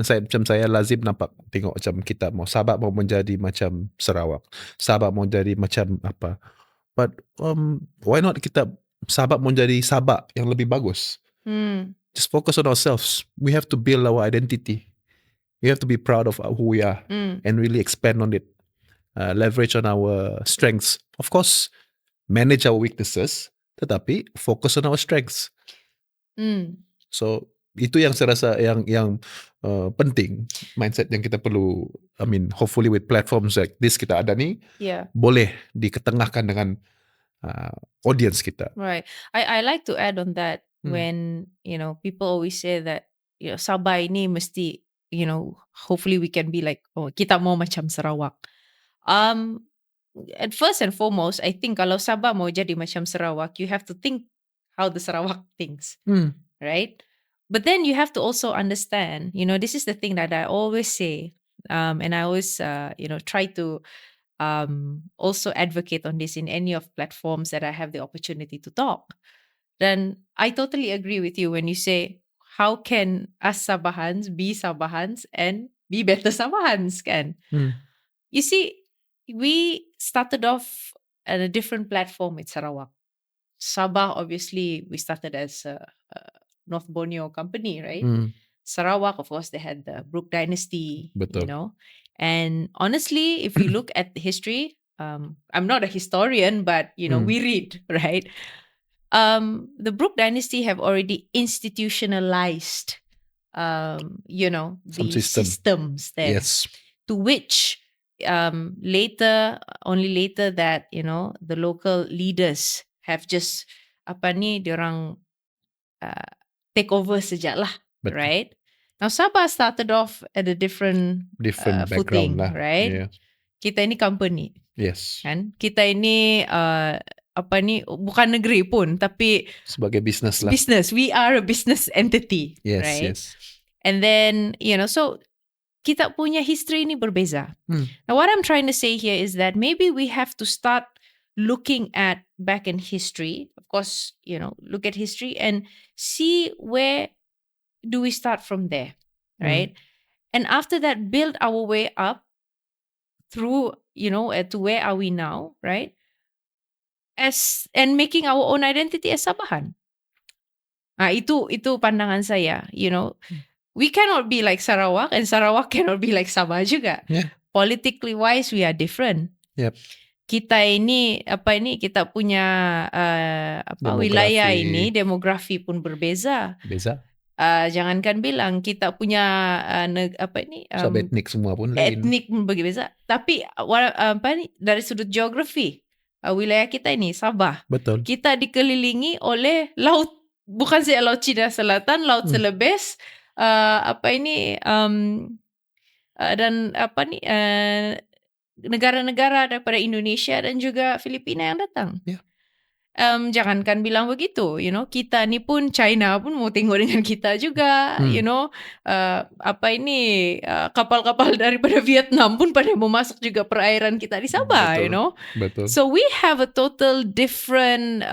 saya lazim nampak tengok macam kita mau Sabah mau menjadi macam Sarawak, Sabah mau jadi macam apa. But why not kita Sabah mau jadi Sabah yang lebih bagus? Just focus on ourselves. We have to build our identity. We have to be proud of who we are and really expand on it. Leverage on our strengths. Of course, manage our weaknesses, tetapi focus on our strengths. So itu yang saya rasa yang penting, mindset yang kita perlu. I mean, hopefully with platforms like this kita ada ni, boleh diketengahkan dengan audience kita. Right. I like to add on that when, people always say that, Sabah ini mesti, hopefully we can be like, kita mau macam Sarawak. At first and foremost, I think kalau Sabah mau jadi macam Sarawak, you have to think how the Sarawak thinks, right? But then you have to also understand, this is the thing that I always say, and I always, try to also advocate on this in any of platforms that I have the opportunity to talk. Then I totally agree with you when you say, how can us Sabahans be Sabahans and be better Sabahans, kan? You see, we started off at a different platform with Sarawak. Sabah, obviously, we started as a North Borneo company, right? Sarawak, of course, they had the Brooke Dynasty, Betul. And honestly, if you look at the history, I'm not a historian, but, we read, right? The Brooke Dynasty have already institutionalized, the systems there. Yes. To which only later that, the local leaders have just, diorang take over sejak lah, right? Now, Sabah started off at a different footing, background lah, right? Yeah. Kita ini company. Yes. Kan? Kita ini bukan negeri pun, tapi sebagai business lah. Business. We are a business entity, Yes, right? yes. And then, so kita punya history ini berbeza. Now, what I'm trying to say here is that maybe we have to start looking at back in history. Of course, look at history and see where do we start from there, right? And after that, build our way up through, to where are we now, right? And making our own identity as Sabahan. Itu pandangan saya, We cannot be like Sarawak and Sarawak cannot be like Sabah juga. Yeah. Politically wise, we are different. Yep. Kita ini kita punya wilayah ini demografi pun berbeza. Beza. Jangankan bilang kita punya Sub-etnik semua pun lain. Etnik pun berbeza. Tapi dari sudut geografi, wilayah kita ini Sabah. Betul. Kita dikelilingi oleh laut, bukan saja Laut Cina Selatan, Laut Celebes, dan negara-negara daripada Indonesia dan juga Filipina yang datang. Yeah. Jangankan bilang begitu, kita ni pun China pun mau tengok dengan kita juga, kapal-kapal daripada Vietnam pun pada mau masuk juga perairan kita di Sabah, Betul. Betul. So we have a total different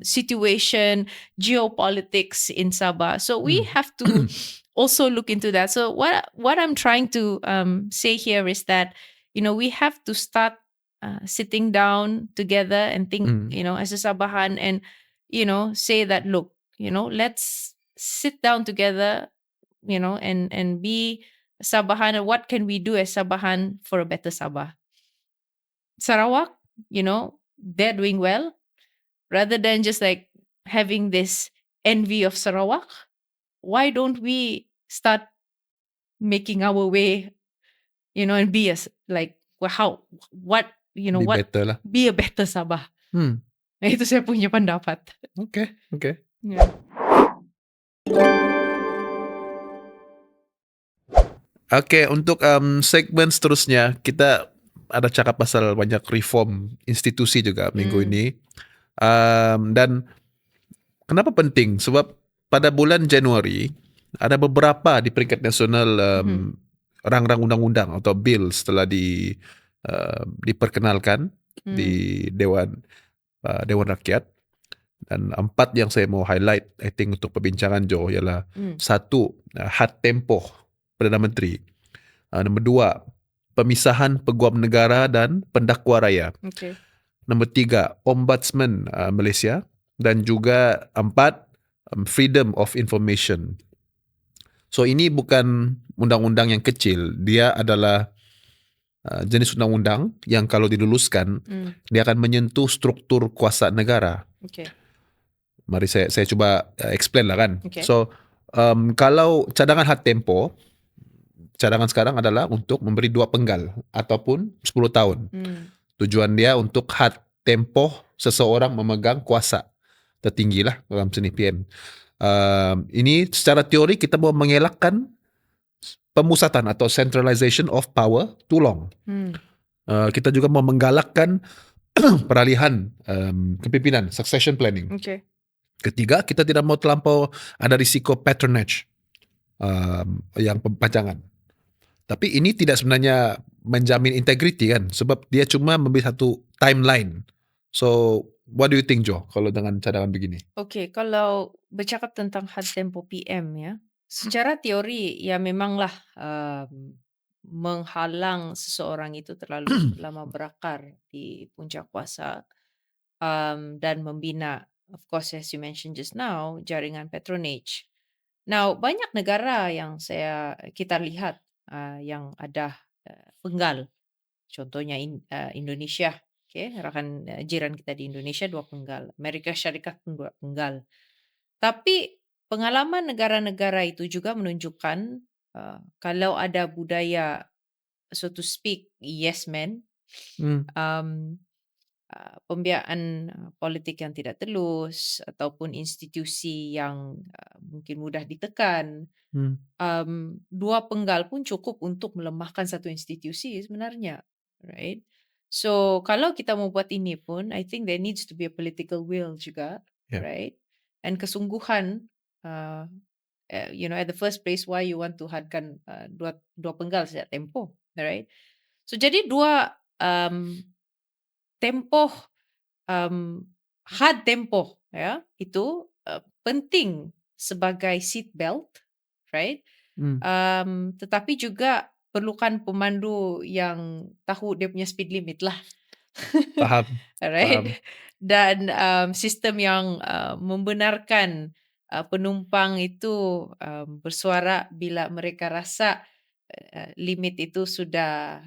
situation, geopolitics in Sabah. So we have to also look into that. So what I'm trying to say here is that, we have to start sitting down together and think, as a Sabahan and, say that, look, let's sit down together, and be Sabahan. And what can we do as Sabahan for a better Sabah? Sarawak, they're doing well. Rather than just like having this envy of Sarawak, why don't we start making our way, and be as like Better lah. be a better Sabah. Itu saya punya pendapat. Okay. Yeah. Okay, untuk segmen seterusnya kita ada cakap pasal banyak reform institusi juga minggu ini. Dan kenapa penting? Sebab pada bulan Januari ada beberapa di peringkat nasional rang-rang undang-undang atau bil setelah diperkenalkan di Dewan Rakyat. Dan 4 yang saya mau highlight, I think untuk perbincangan Joe ialah 1, had tempoh Perdana Menteri. Nombor 2, pemisahan peguam negara dan pendakwa raya. Okay. Nombor 3, Ombudsman Malaysia. Dan juga 4, freedom of information. So ini bukan undang-undang yang kecil. Dia adalah jenis undang-undang yang kalau diluluskan, dia akan menyentuh struktur kuasa negara. Okay. Mari saya cuba explain lah kan. Okay. So kalau cadangan had tempoh, cadangan sekarang adalah untuk memberi 2 penggal ataupun 10 tahun. Tujuan dia untuk had tempoh seseorang memegang kuasa tertinggi lah dalam seni PM. Ini secara teori kita mau mengelakkan pemusatan atau centralization of power too long. Kita juga mau menggalakkan peralihan kepimpinan, succession planning. Okay. Ketiga, kita tidak mau terlampau ada risiko patronage yang pempanjangan. Tapi ini tidak sebenarnya menjamin integriti kan, sebab dia cuma memberi satu timeline. So, what do you think, Jo, kalau dengan cadangan begini? Okay, kalau bercakap tentang had tempoh PM ya, secara teori ya memanglah menghalang seseorang itu terlalu lama berakar di puncak kuasa, dan membina, of course as you mentioned just now, jaringan patronage. Now banyak negara yang kita lihat yang ada penggal, contohnya Indonesia. Okay, rakan jiran kita di Indonesia 2 penggal, Amerika Syarikat pun 2 penggal. Tapi pengalaman negara-negara itu juga menunjukkan kalau ada budaya, so to speak, yes man, pembiayaan politik yang tidak telus ataupun institusi yang mungkin mudah ditekan, 2 penggal pun cukup untuk melemahkan satu institusi sebenarnya, right? So kalau kita mau buat ini pun, I think there needs to be a political will juga, right? And kesungguhan, at the first place why you want to hadkan dua penggal sejak tempoh, right? So jadi 2 tempoh, had tempoh ya, itu penting sebagai seat belt, right? Tetapi juga perlukan pemandu yang tahu dia punya speed limit lah. Faham. Alright. Dan sistem yang membenarkan penumpang itu bersuara bila mereka rasa limit itu sudah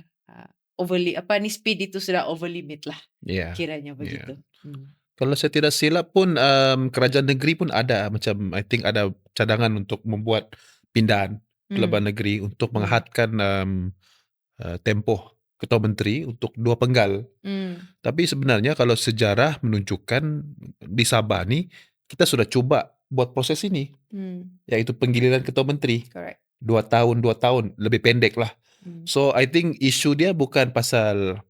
speed itu sudah over limit lah, Ya. kiranya Ya. begitu. Kalau saya tidak silap pun kerajaan negeri pun ada macam I think ada cadangan untuk membuat pindahan ke luar negeri untuk menghadkan tempoh ketua menteri untuk 2 penggal. Tapi sebenarnya kalau sejarah menunjukkan di Sabah ni kita sudah cuba buat proses ini, iaitu penggiliran ketua menteri. Correct. 2 tahun, lebih pendek lah. So I think isu dia bukan pasal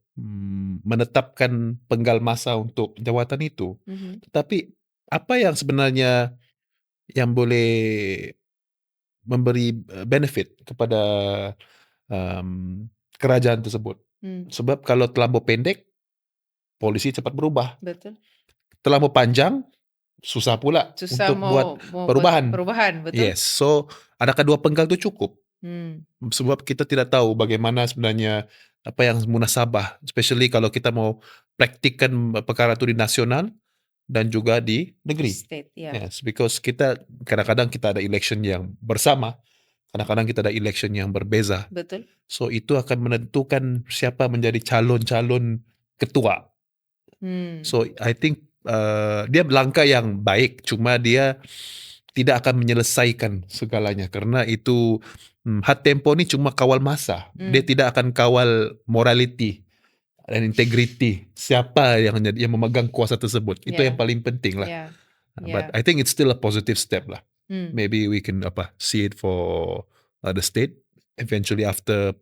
menetapkan penggal masa untuk jawatan itu. Tetapi apa yang sebenarnya yang boleh memberi benefit kepada kerajaan tersebut. Sebab kalau terlampau pendek, polisi cepat berubah. Betul. Terlampau panjang, susah pula Susah untuk buat mau perubahan. perubahan, betul? Yes, so adakah 2 penggal itu cukup? Sebab kita tidak tahu bagaimana sebenarnya apa yang munasabah, especially kalau kita mau praktikkan perkara itu di nasional dan juga di negeri. State, ya. Yes, because kita kadang-kadang kita ada election yang bersama, kadang-kadang kita ada election yang berbeza. Betul. So itu akan menentukan siapa menjadi calon-calon ketua. So I think dia langkah yang baik, cuma dia tidak akan menyelesaikan segalanya karena itu hard tempo ni cuma kawal masa. Dia tidak akan kawal morality dan integrity siapa yang memegang kuasa tersebut. Itu yang paling penting lah. Yeah. But I think it's still a positive step lah. Maybe we can see it for the state eventually after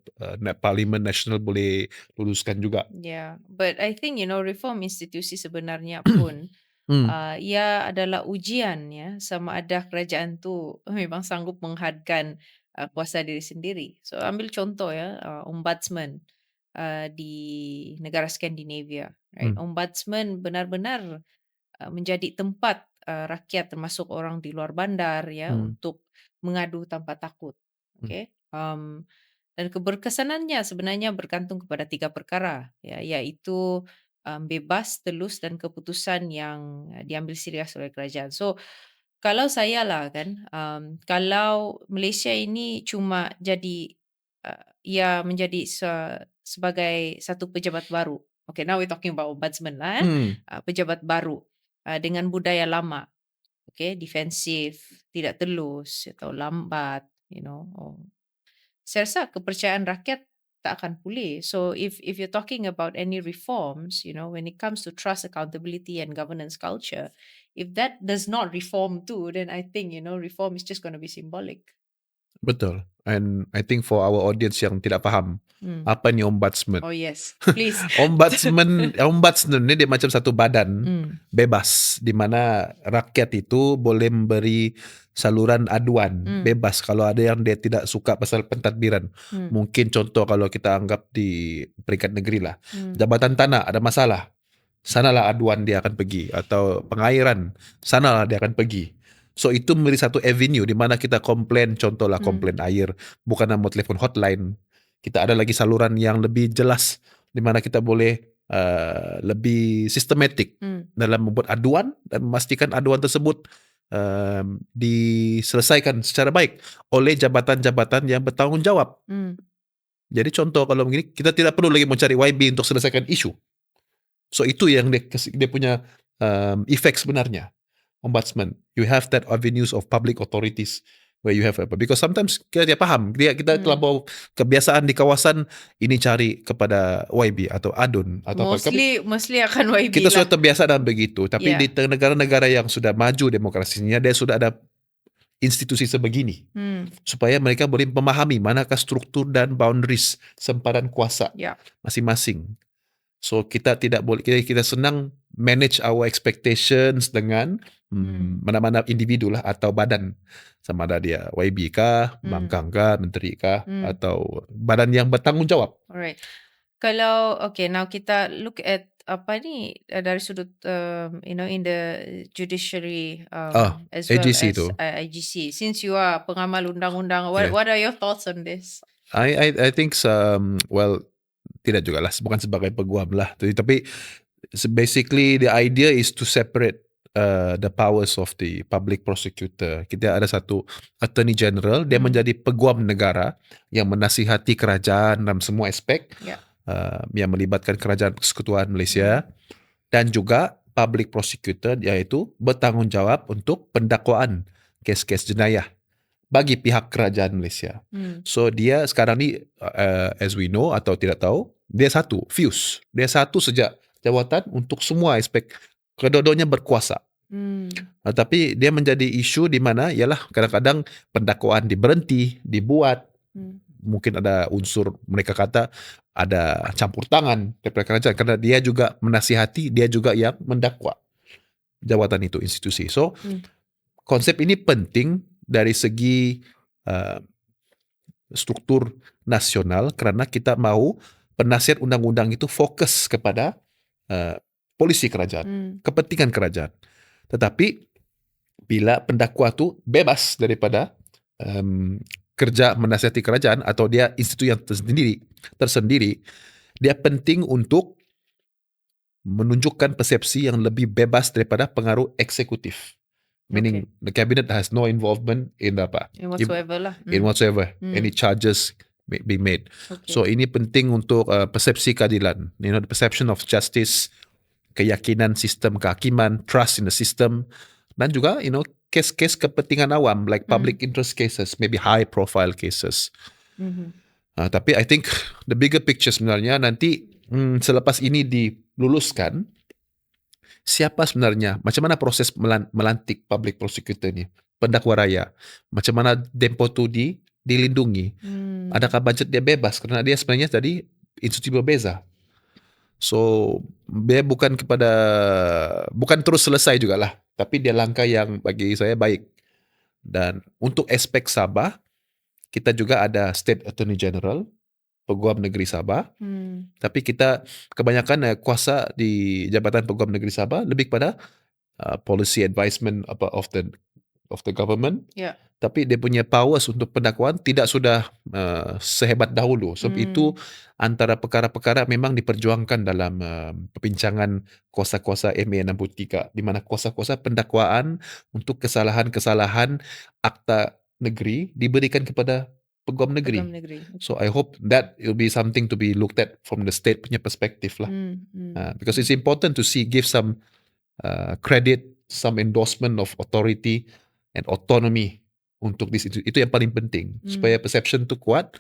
parliament national boleh luluskan juga. Yeah, but I think reform institusi sebenarnya pun ia adalah ujian ya sama ada kerajaan tu memang sanggup menghadkan kuasa diri sendiri. So ambil contoh ya, ombudsman di negara Skandinavia, right? Ombudsman benar-benar menjadi tempat rakyat termasuk orang di luar bandar ya untuk mengadu tanpa takut. Okay. Dan keberkesanannya sebenarnya bergantung kepada 3 perkara, ya, iaitu bebas, telus dan keputusan yang diambil serius oleh kerajaan. So kalau saya lah kan, kalau Malaysia ini cuma jadi ia menjadi sebagai satu pejabat baru. Okay, now we're talking about ombudsman lah, pejabat baru dengan budaya lama. Okay, defensif, tidak telus atau lambat, saya rasa kepercayaan rakyat tak akan pulih. So if you're talking about any reforms, when it comes to trust, accountability and governance culture, if that does not reform too, then I think, reform is just going to be symbolic. Betul. And I think for our audience yang tidak faham, apa ni ombudsman? Oh yes, please. Ombudsman ni dia macam satu badan bebas di mana rakyat itu boleh memberi saluran aduan bebas kalau ada yang dia tidak suka pasal pentadbiran. Mungkin contoh kalau kita anggap di peringkat negeri lah, jabatan tanah ada masalah, sanalah aduan dia akan pergi, atau pengairan, sanalah dia akan pergi. So itu memberi satu avenue di mana kita komplain, contohlah komplain air, bukan mau telefon hotline. Kita ada lagi saluran yang lebih jelas di mana kita boleh lebih sistematik dalam membuat aduan dan memastikan aduan tersebut diselesaikan secara baik oleh jabatan-jabatan yang bertanggungjawab. Jadi contoh kalau begini, kita tidak perlu lagi mencari YB untuk selesaikan isu. So itu yang dia punya efek sebenarnya. Ombudsman, you have that avenues of public authorities where you have because sometimes kita faham kita terlalu kebiasaan di kawasan ini cari kepada YB atau adun atau mostly akan YB kita lah. sudah terbiasa dalam begitu, tapi di negara-negara yang sudah maju demokrasinya dia sudah ada institusi sebegini supaya mereka boleh memahami manakah struktur dan boundaries sempadan kuasa masing-masing. So kita tidak boleh, kita senang manage our expectations dengan mana-mana individu lah atau badan, sama ada dia YB kah, bangkang kah, menteri kah, atau badan yang bertanggungjawab. Alright. Kalau now kita look at apa ni dari sudut in the judiciary as AGC well as tu. IGC. Since you are pengamal undang-undang, what are your thoughts on this? I think well, tidak juga lah, bukan sebagai peguam lah. Tapi basically the idea is to separate the powers of the public prosecutor. Kita ada satu attorney general, dia menjadi peguam negara yang menasihati kerajaan dalam semua aspek, Ya. yang melibatkan kerajaan persekutuan Malaysia, dan juga public prosecutor, iaitu bertanggungjawab untuk pendakwaan kes-kes jenayah bagi pihak kerajaan Malaysia. So dia sekarang ni as we know atau tidak tahu, dia satu, fuse. Dia satu sejak jawatan untuk semua aspek. Kedua-duanya berkuasa. Tapi dia menjadi isu di mana ialah kadang-kadang pendakwaan diberhenti, dibuat. Mungkin ada unsur, mereka kata ada campur tangan daripada kerajaan kerana dia juga menasihati, dia juga yang mendakwa jawatan itu, institusi. So konsep ini penting dari segi struktur nasional kerana kita mahu penasihat undang-undang itu fokus kepada polisi kerajaan, kepentingan kerajaan. Tetapi bila pendakwa tu bebas daripada kerja menasihati kerajaan atau dia institusi yang tersendiri, dia penting untuk menunjukkan persepsi yang lebih bebas daripada pengaruh eksekutif. Meaning the cabinet has no involvement in apa? In whatsoever lah. In whatsoever. Any charges being made. So ini penting untuk persepsi keadilan. The perception of justice, keyakinan sistem kehakiman, trust in the system, dan juga kes-kes kepentingan awam like public interest cases, maybe high profile cases. Tapi I think the bigger picture sebenarnya nanti selepas ini diluluskan, siapa sebenarnya, macam mana proses melantik public prosecutor ni, pendakwa raya, macam mana tempoh tu dilindungi, adakah budget dia bebas kerana dia sebenarnya tadi institusi berbeza. So dia bukan terus selesai jugalah, tapi dia langkah yang bagi saya baik. Dan untuk aspek Sabah, kita juga ada State Attorney General, Peguam Negeri Sabah. Tapi kita kebanyakan kuasa di Jabatan Peguam Negeri Sabah lebih kepada policy advisement of the government. Ya. Tapi dia punya powers untuk pendakwaan tidak sudah sehebat dahulu. Sebab itu antara perkara-perkara memang diperjuangkan dalam perbincangan kuasa-kuasa MA63, di mana kuasa-kuasa pendakwaan untuk kesalahan-kesalahan akta negeri diberikan kepada Peguam Negeri. So I hope that will be something to be looked at from the state punya perspective lah. Because it's important to give some credit, some endorsement of authority and autonomy untuk itu yang paling penting supaya perception tu kuat,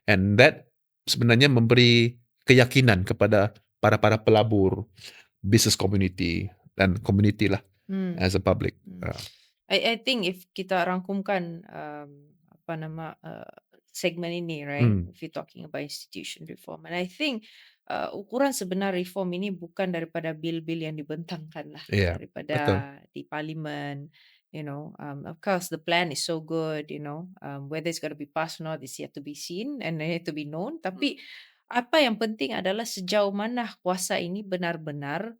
and that sebenarnya memberi keyakinan kepada para pelabur, business community dan community lah as a public. I think if kita rangkumkan segmen ini, right? If you're talking about institution reform, and I think ukuran sebenar reform ini bukan daripada bil-bil yang dibentangkan lah, daripada betul. di parlimen. Of course the plan is so good, whether it's going to be passed or not is yet to be seen and yet to be known. Tapi apa yang penting adalah sejauh mana kuasa ini benar-benar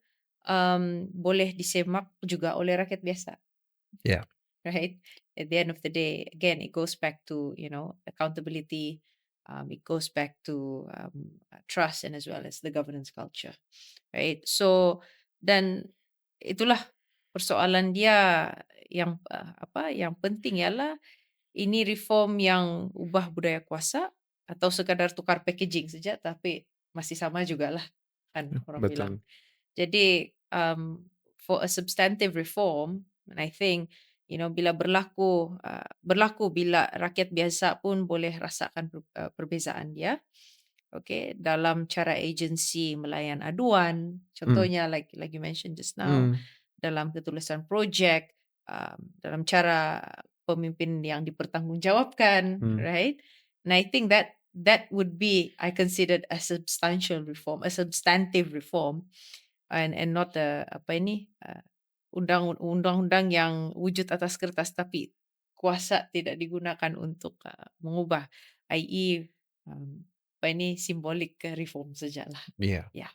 boleh disemak juga oleh rakyat biasa. Yeah. Right? At the end of the day, again, it goes back to, accountability. It goes back to trust and as well as the governance culture. Right? So, dan itulah persoalan dia yang yang penting ialah ini reform yang ubah budaya kuasa atau sekadar tukar packaging saja, tapi masih sama jugalah kan orang bilang. Jadi for a substantive reform, and I think bila berlaku bila rakyat biasa pun boleh rasakan perbezaan dia. Okay, dalam cara agensi melayan aduan, contohnya like you mentioned just now, dalam ketulusan projek, dalam cara pemimpin yang dipertanggungjawabkan, right? And I think that would be, I considered a substantial reform, a substantive reform, and not undang-undang yang wujud atas kertas tapi kuasa tidak digunakan untuk mengubah, i.e. Symbolic reform sajalah. Yeah. Yeah.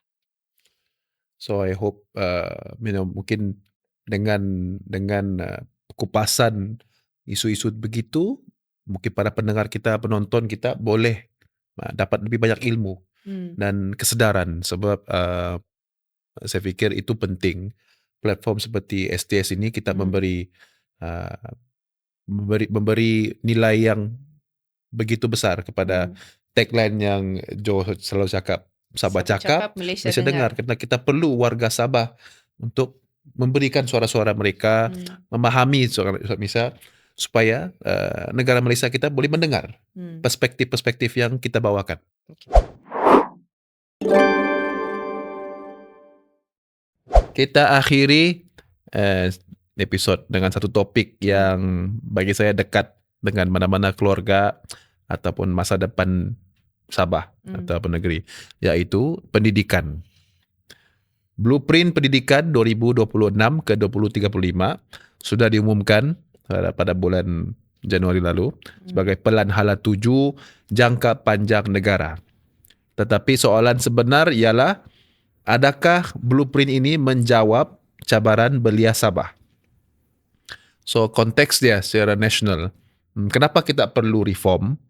So I hope mungkin dengan kupasan isu-isu begitu, mungkin para pendengar kita, penonton kita boleh dapat lebih banyak ilmu dan kesedaran sebab saya fikir itu penting. Platform seperti STS ini kita memberi nilai yang begitu besar kepada tagline yang Joe selalu cakap, Sabah cakap, Malaysia Malaysia dengar. Kerana kita perlu warga Sabah untuk memberikan suara-suara mereka, memahami misal supaya negara Malaysia kita boleh mendengar perspektif-perspektif yang kita bawakan. Kita akhiri episod dengan satu topik yang bagi saya dekat dengan mana-mana keluarga ataupun masa depan Sabah ataupun negeri, iaitu pendidikan. Blueprint Pendidikan 2026 ke 2035 sudah diumumkan pada bulan Januari lalu sebagai Pelan Hala 7 Jangka Panjang Negara. Tetapi soalan sebenar ialah, adakah blueprint ini menjawab cabaran belia Sabah? So konteks dia secara nasional, kenapa kita perlu reform?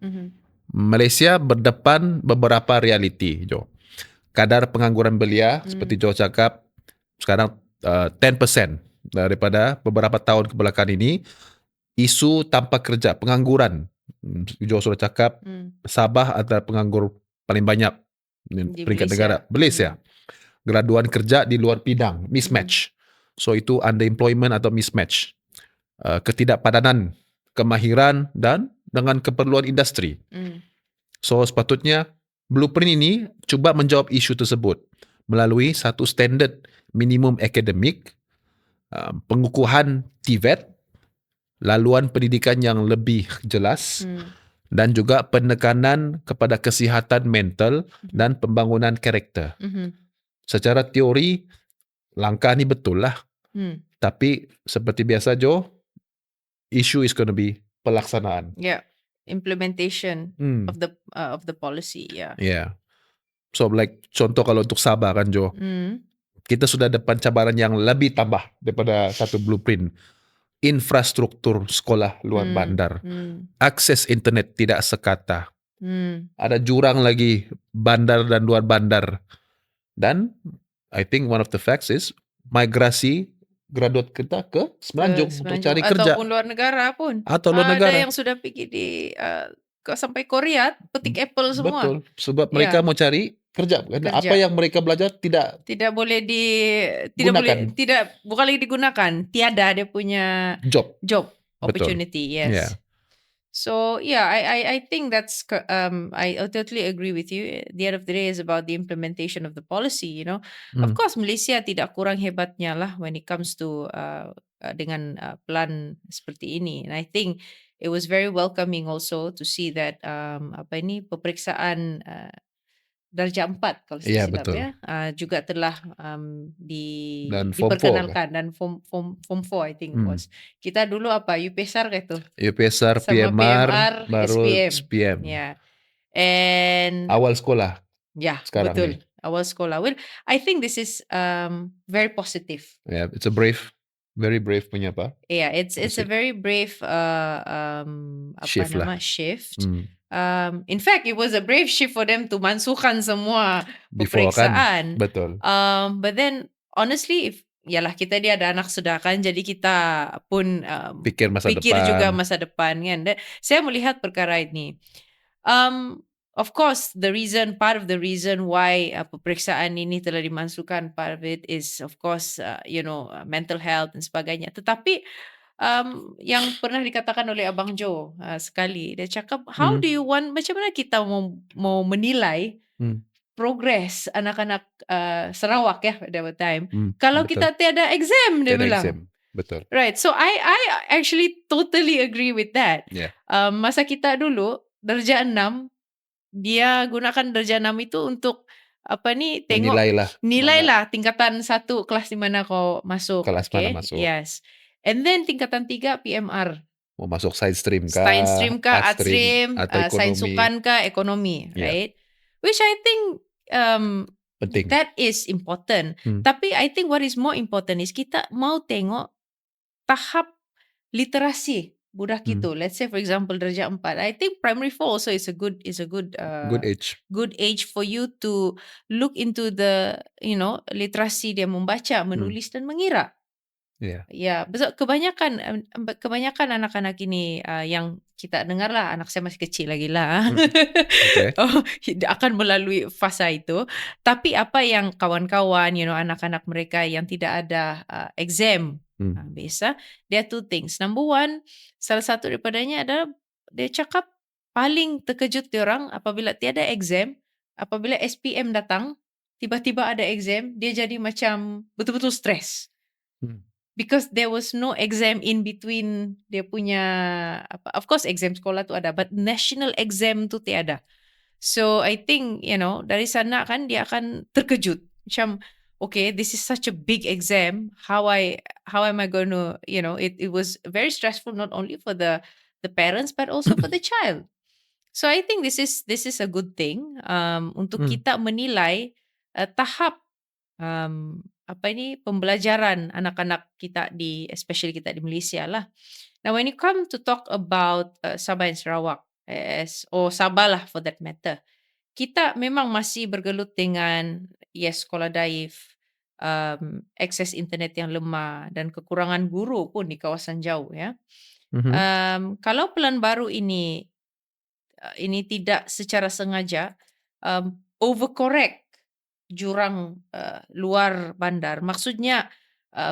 Malaysia berdepan beberapa realiti, Jo. Kadar pengangguran belia seperti Jo cakap sekarang 10% daripada beberapa tahun kebelakang ini. Isu tanpa kerja, pengangguran, Jo sudah cakap Sabah adalah penganggur paling banyak di peringkat Malaysia. negara Malaysia. Graduan kerja di luar bidang, mismatch. So itu underemployment atau mismatch. Ketidakpadanan kemahiran dan dengan keperluan industri. So sepatutnya blueprint ini cuba menjawab isu tersebut melalui satu standard minimum akademik, pengukuhan TVET, laluan pendidikan yang lebih jelas, dan juga penekanan kepada kesihatan mental dan pembangunan karakter. Secara teori, langkah ni betul lah. Tapi seperti biasa Jo, issue is going to be pelaksanaan. Yeah, implementation of the policy. Yeah. So like contoh kalau untuk Sabah kan Jo, kita sudah depan cabaran yang lebih tambah daripada satu blueprint. Infrastruktur sekolah luar bandar, akses internet tidak sekata, ada jurang lagi bandar dan luar bandar, dan I think one of the facts is migrasi graduate kita ke Semenanjung untuk cari kerja. Ataupun luar negara pun. Atau luar negara. Ada yang sudah pergi sampai Korea, petik apple semua. Betul, sebab mereka mau cari kerja. Apa yang mereka belajar tidak boleh gunakan. Bukan lagi digunakan. Tiada dia punya job opportunity. Betul. Yes. Yeah. So I think that's I totally agree with you. At the end of the day is about the implementation of the policy. Of course Malaysia tidak kurang hebatnya lah when it comes to dengan plan seperti ini. And I think it was very welcoming also to see that peperiksaan darjah 4 kalau saya silap juga telah diperkenalkan dan form 4 I think was. Kita dulu UPSR ke tu? UPSR, PMR, baru SPM. Yeah. And awal sekolah. Ya, sekarang betul. Ni. Awal sekolah. Well, I think this is very positive. Yeah, it's a very brave punya apa? Yeah, it's a very brave shift. In fact, it was a brave shift for them to mansuhkan semua peperiksaan. Kan? Betul. But then honestly, yalah kita dia ada anak sudah kan, jadi kita pun pikir juga masa depan kan. Dan saya melihat perkara ini. Of course, part of the reason why peperiksaan ini telah dimasukkan, part of it is of course mental health dan sebagainya. Tetapi yang pernah dikatakan oleh Abang Joe sekali, dia cakap, how do you want, macam mana kita mau menilai progress anak-anak Sarawak at that time kalau betul. kita tiada exam, dia bilang. Exam. Betul. Right, so I actually totally agree with that. Yeah. Masa kita dulu darjah 6, dia gunakan darjah 6 itu untuk tengok nilailah tingkatan 1 kelas di mana kau masuk. Kelas mana masuk. Yes. And then tingkatan 3 PMR. Mau masuk science stream kah? Art stream, sains sukan kah, ekonomi, right? Which I think penting. That is important. Tapi I think what is more important is kita mau tengok tahap literasi budak itu. Let's say for example darjah 4. I think primary 4 also is a good Good age. good age for you to look into the literasi dia membaca, menulis dan mengira. Yeah. Ya, betul. Kebanyakan anak-anak ini yang kita dengar lah, anak saya masih kecil lagi lah. Okay. Akan melalui fasa itu. Tapi apa yang kawan-kawan, anak-anak mereka yang tidak ada exam, biasa, there are two things. Number one, salah satu daripadanya adalah dia cakap paling terkejut diorang apabila tiada exam, apabila SPM datang, tiba-tiba ada exam, dia jadi macam betul-betul stres. Because there was no exam in between dia punya of course exam sekolah tu ada, but national exam tu tiada. So I think dari sana kan dia akan terkejut macam okay, this is such a big exam, how am I going to it was very stressful not only for the parents but also for the child. So I think this is a good thing untuk kita menilai tahap pembelajaran anak-anak kita especially kita di Malaysia lah. Now when you come to talk about Sabah and Sarawak Sabah lah for that matter, kita memang masih bergelut dengan sekolah daif, akses internet yang lemah dan kekurangan guru pun di kawasan jauh ya. Kalau pelan baru ini tidak secara sengaja overcorrect jurang luar bandar, maksudnya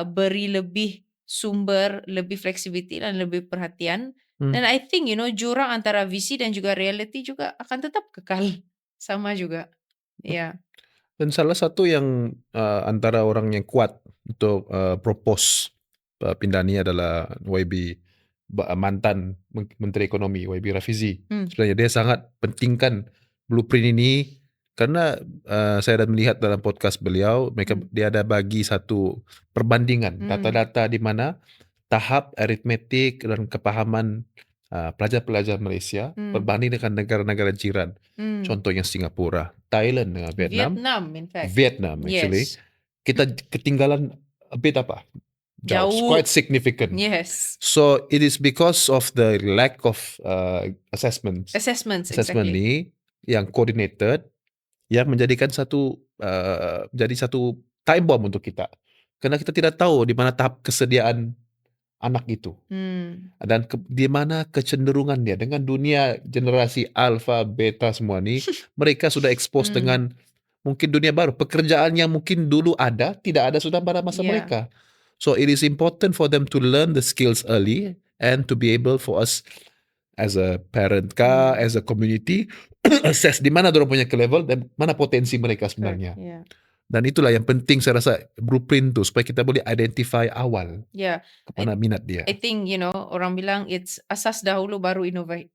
beri lebih sumber, lebih flexibility dan lebih perhatian. Dan I think jurang antara visi dan juga reality juga akan tetap kekal sama juga. Ya. Dan salah satu yang antara orang yang kuat untuk propose pindahan ini adalah YB mantan Menteri Ekonomi YB Rafizi. Sebenarnya dia sangat pentingkan blueprint ini karena saya dah melihat dalam podcast beliau, dia ada bagi satu perbandingan data-data di mana tahap aritmetik dan kepahaman pelajar-pelajar Malaysia berbanding dengan negara-negara jiran. Contohnya Singapura, Thailand dengan Vietnam in fact. Vietnam actually. Yes. Kita ketinggalan a bit jauh. Quite significant. Yes. So it is because of the lack of assessment Exactly. ni yang coordinated yang menjadikan jadi satu time bomb untuk kita. Kerana kita tidak tahu di mana tahap kesediaan anak itu. Dan di mana kecenderungan dia dengan dunia generasi alpha, beta semua ni, mereka sudah expose dengan mungkin dunia baru, pekerjaan yang mungkin dulu ada, tidak ada sudah pada masa mereka. So it is important for them to learn the skills early and to be able for us as a parent as a community assess di mana dorang punya ke level dan mana potensi mereka sebenarnya. Yeah. Dan itulah yang penting saya rasa blueprint tu supaya kita boleh identify awal kepada minat dia. I think orang bilang it's asas dahulu baru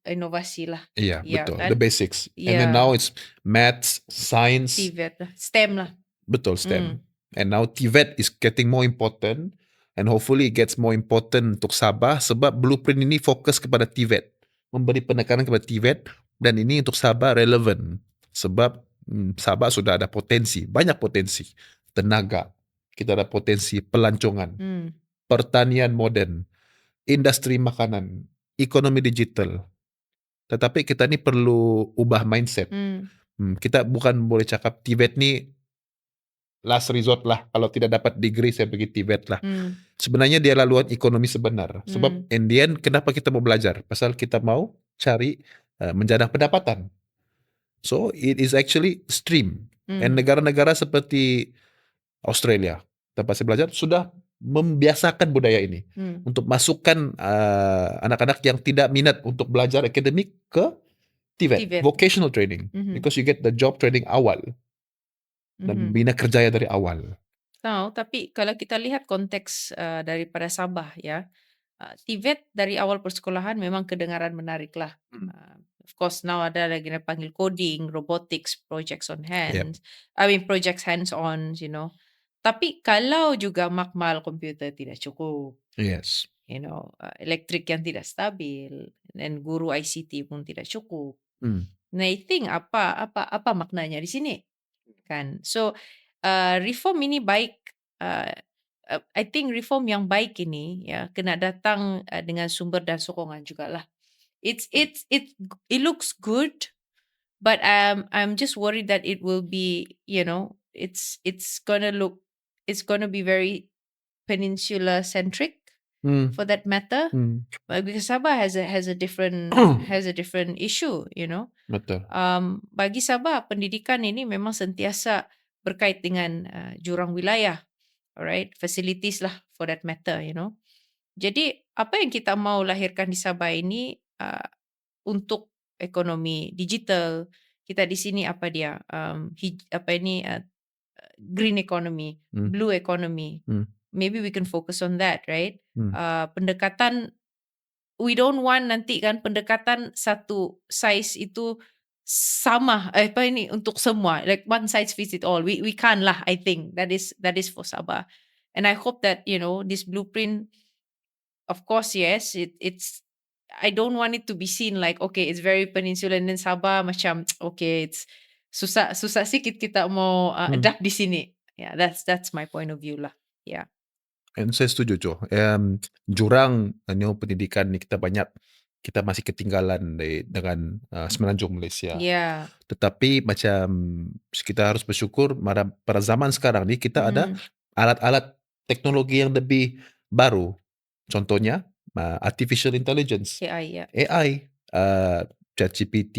inovasi lah. Iya, betul. Kan? The basics. And then now it's maths, science, TVET lah, STEM lah. Betul, STEM. And now TVET is getting more important and hopefully it gets more important untuk Sabah sebab blueprint ini fokus kepada TVET. Memberi penekanan kepada TVET dan ini untuk Sabah relevan sebab Sabah sudah ada potensi, banyak potensi. Tenaga, kita ada potensi pelancongan, pertanian moden, industri makanan, ekonomi digital. Tetapi kita ni perlu ubah mindset. Kita bukan boleh cakap TVET ni last resort lah. Kalau tidak dapat degree saya pergi TVET lah. Sebenarnya dia laluan ekonomi sebenar. Sebab in the end kenapa kita mau belajar? Pasal kita mau cari menjadah pendapatan. So it is actually stream. And negara-negara seperti Australia, tempat saya belajar, sudah membiasakan budaya ini. Untuk masukkan anak-anak yang tidak minat untuk belajar akademik ke TVET. Vocational training. Because you get the job training awal. Dan bina kerjaya dari awal. Tapi kalau kita lihat konteks daripada Sabah ya, TVET dari awal persekolahan memang kedengaran menarik lah. Of course now ada lagi yang panggil coding, robotics, projects on hands. Projects hands-on, Tapi kalau juga makmal komputer tidak cukup. Yes. Elektrik yang tidak stabil dan guru ICT pun tidak cukup. Nah, I think apa maknanya di sini? Kan. So reform ini baik I think reform yang baik ini ya kena datang dengan sumber dan sokongan jugalah. It looks good, but I'm just worried that it will be, it's gonna be very peninsula centric Hmm. for that matter. Hmm. Because Sabah has a different issue. Betul. Bagi Sabah pendidikan ini memang sentiasa berkait dengan jurang wilayah, alright, facilities lah for that matter. Jadi apa yang kita mau lahirkan di Sabah ini untuk ekonomi digital, kita di sini apa dia, green economy, Hmm. blue economy. Hmm. Maybe we can focus on that, right? Hmm. Pendekatan, we don't want nanti kan pendekatan satu size itu sama untuk semua, like one size fits it all. We can't lah. I think that is for Sabah, and I hope that this blueprint, of course, yes, it's. I don't want it to be seen like, okay, it's very peninsula, and then Sabah macam okay, it's susah sikit kita mau adapt di sini. Yeah, that's my point of view lah. Yeah. And saya setuju, Jo. Jurang pendidikan ni kita masih ketinggalan dengan semenanjung Malaysia. Yeah. Tetapi macam kita harus bersyukur pada zaman sekarang ni kita ada alat-alat teknologi yang lebih baru. Contohnya artificial intelligence, AI, yeah. AI, ChatGPT,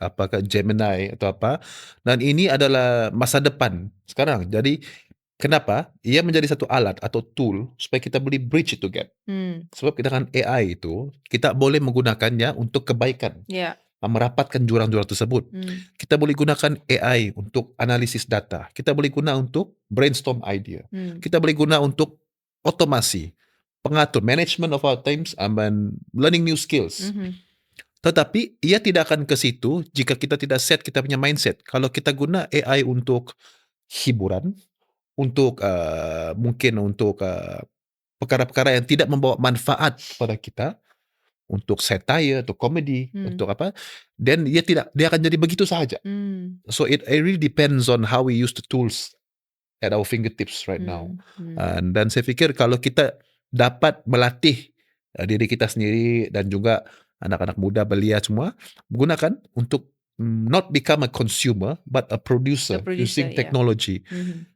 apakah Gemini atau apa. Dan ini adalah masa depan sekarang. Jadi kenapa? Ia menjadi satu alat atau tool supaya kita boleh bridge itu gap. Sebab kita kan AI itu, kita boleh menggunakannya untuk kebaikan. Yeah. Merapatkan jurang-jurang tersebut. Kita boleh gunakan AI untuk analisis data. Kita boleh guna untuk brainstorm idea. Kita boleh guna untuk otomasi, pengatur, management of our times, and learning new skills. Tetapi ia tidak akan ke situ jika kita tidak set kita punya mindset. Kalau kita guna AI untuk hiburan, untuk mungkin untuk perkara-perkara yang tidak membawa manfaat kepada kita, untuk satire, untuk komedi, untuk apa, then dia akan jadi begitu sahaja. So it really depends on how we use the tools at our fingertips right now. Dan saya fikir kalau kita dapat melatih diri kita sendiri dan juga anak-anak muda belia semua gunakan untuk not become a consumer but a producer, using Yeah. technology,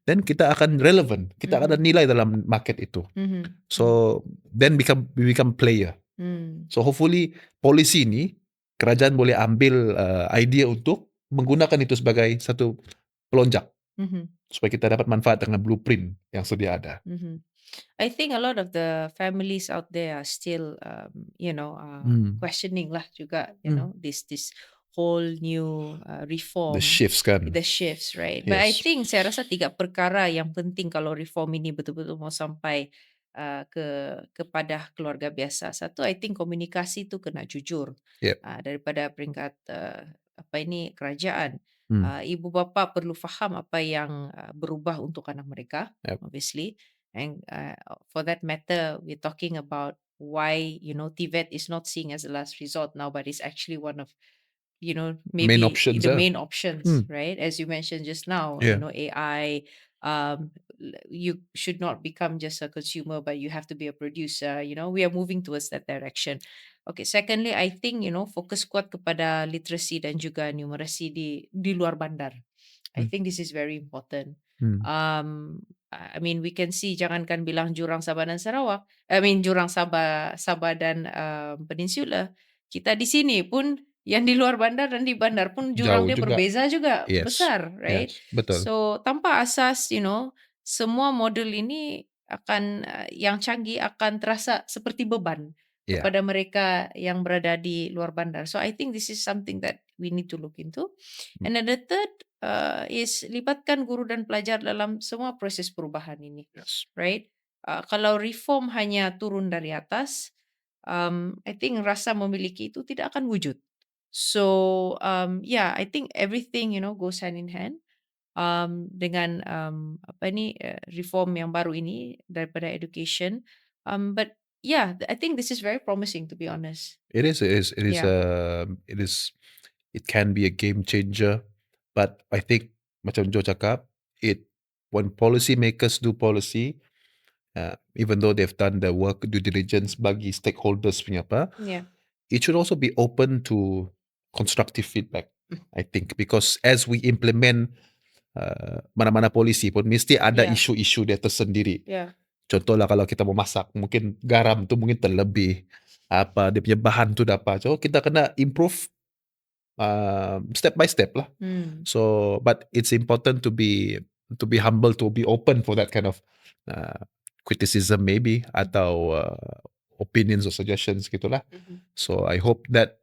then kita akan relevant, kita akan ada nilai dalam market itu. So then we become player. So hopefully polisi ini kerajaan boleh ambil idea untuk menggunakan itu sebagai satu pelonjak supaya kita dapat manfaat dengan blueprint yang sedia ada. I think a lot of the families out there are still, questioning lah juga, this whole new reform. The shifts kan. The shifts, right? But I Yes. think saya rasa 3 perkara yang penting kalau reform ini betul-betul mau sampai kepada keluarga biasa. Satu, I think komunikasi tu kena jujur. Yep. Daripada peringkat kerajaan. Ibu bapa perlu faham apa yang berubah untuk anak mereka, Yep. obviously. And for that matter, we're talking about why, TVET is not seen as a last resort now, but it's actually one of, maybe Main options, the yeah. main options, right? As you mentioned just now, Yeah. AI, you should not become just a consumer, but you have to be a producer. We are moving towards that direction. Okay, secondly, I think, fokus kuat kepada literacy dan juga numeracy di luar bandar. I think this is very important. I mean, we can see, jangankan bilang jurang Sabah dan Sarawak, jurang Sabah dan Peninsula, kita di sini pun yang di luar bandar dan di bandar pun jurang Jauh dia juga. berbeza juga, Yes. besar, right? Yes, betul. So tanpa asas, semua model ini akan yang canggih akan terasa seperti beban Yeah. kepada mereka yang berada di luar bandar. So I think this is something that we need to look into. And then the third is libatkan guru dan pelajar dalam semua proses perubahan ini, Yes. right? Kalau reform hanya turun dari atas, I think rasa memiliki itu tidak akan wujud. So yeah, I think everything goes hand in hand dengan reform yang baru ini daripada education. But yeah, I think this is very promising, to be honest. It is. Yeah. It can be a game changer, but I think macam Joe cakap, when policy makers do policy, even though they've done the work due diligence bagi stakeholders punya apa, Yeah. it should also be open to constructive feedback, I think, because as we implement mana-mana polisi pun mesti ada Yeah. isu-isu dia tersendiri. Yeah. Contohlah kalau kita mau masak, mungkin garam tu mungkin terlebih, apa dia punya bahan tu dapat. So kita kena improve step by step lah. So, but it's important to be humble, to be open for that kind of criticism maybe atau opinions or suggestions gitulah. So I hope that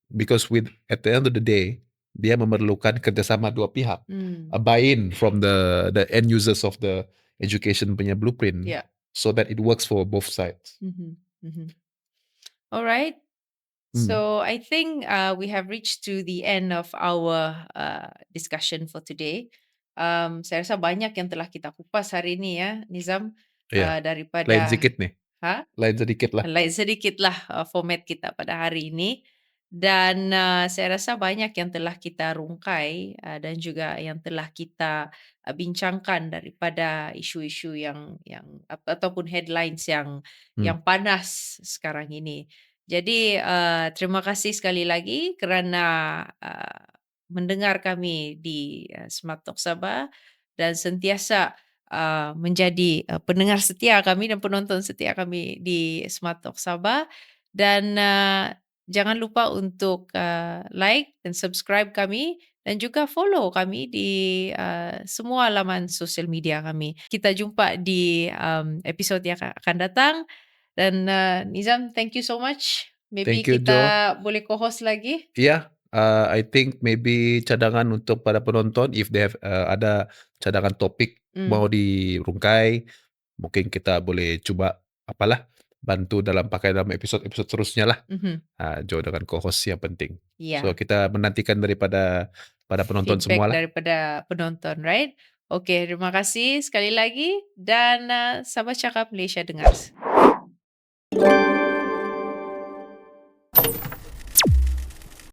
because at the end of the day dia memerlukan kerjasama dua pihak, a buy-in from the end users of the education punya blueprint, Yeah. so that it works for both sides. All right. So I think we have reached to the end of our discussion for today. Saya rasa banyak yang telah kita kupas hari ini ya, Nizam. Ya, lain Daripada sedikit nih. Lain sedikit lah. lain sedikitlah format kita pada hari ini. Dan saya rasa banyak yang telah kita rungkai dan juga yang telah kita bincangkan daripada isu-isu yang ataupun headlines yang panas sekarang ini. Jadi terima kasih sekali lagi kerana mendengar kami di Smart Talk Sabah dan sentiasa menjadi pendengar setia kami dan penonton setia kami di Smart Talk Sabah. Dan jangan lupa untuk like dan subscribe kami dan juga follow kami di semua laman sosial media kami. Kita jumpa di episod yang akan datang. Dan Nizam, thank you so much. Maybe Thank you, kita boleh co-host lagi. Yeah, I think maybe cadangan untuk para penonton, if they have ada cadangan topik mau dirungkai, mungkin kita boleh cuba bantu pakai dalam episod-episod terusnya lah. Jo dengan co-host yang penting. Yeah. So kita menantikan daripada para penonton Feedback semua lah. daripada penonton, right? Okay, terima kasih sekali lagi dan Sabah Cakap Malaysia dengar.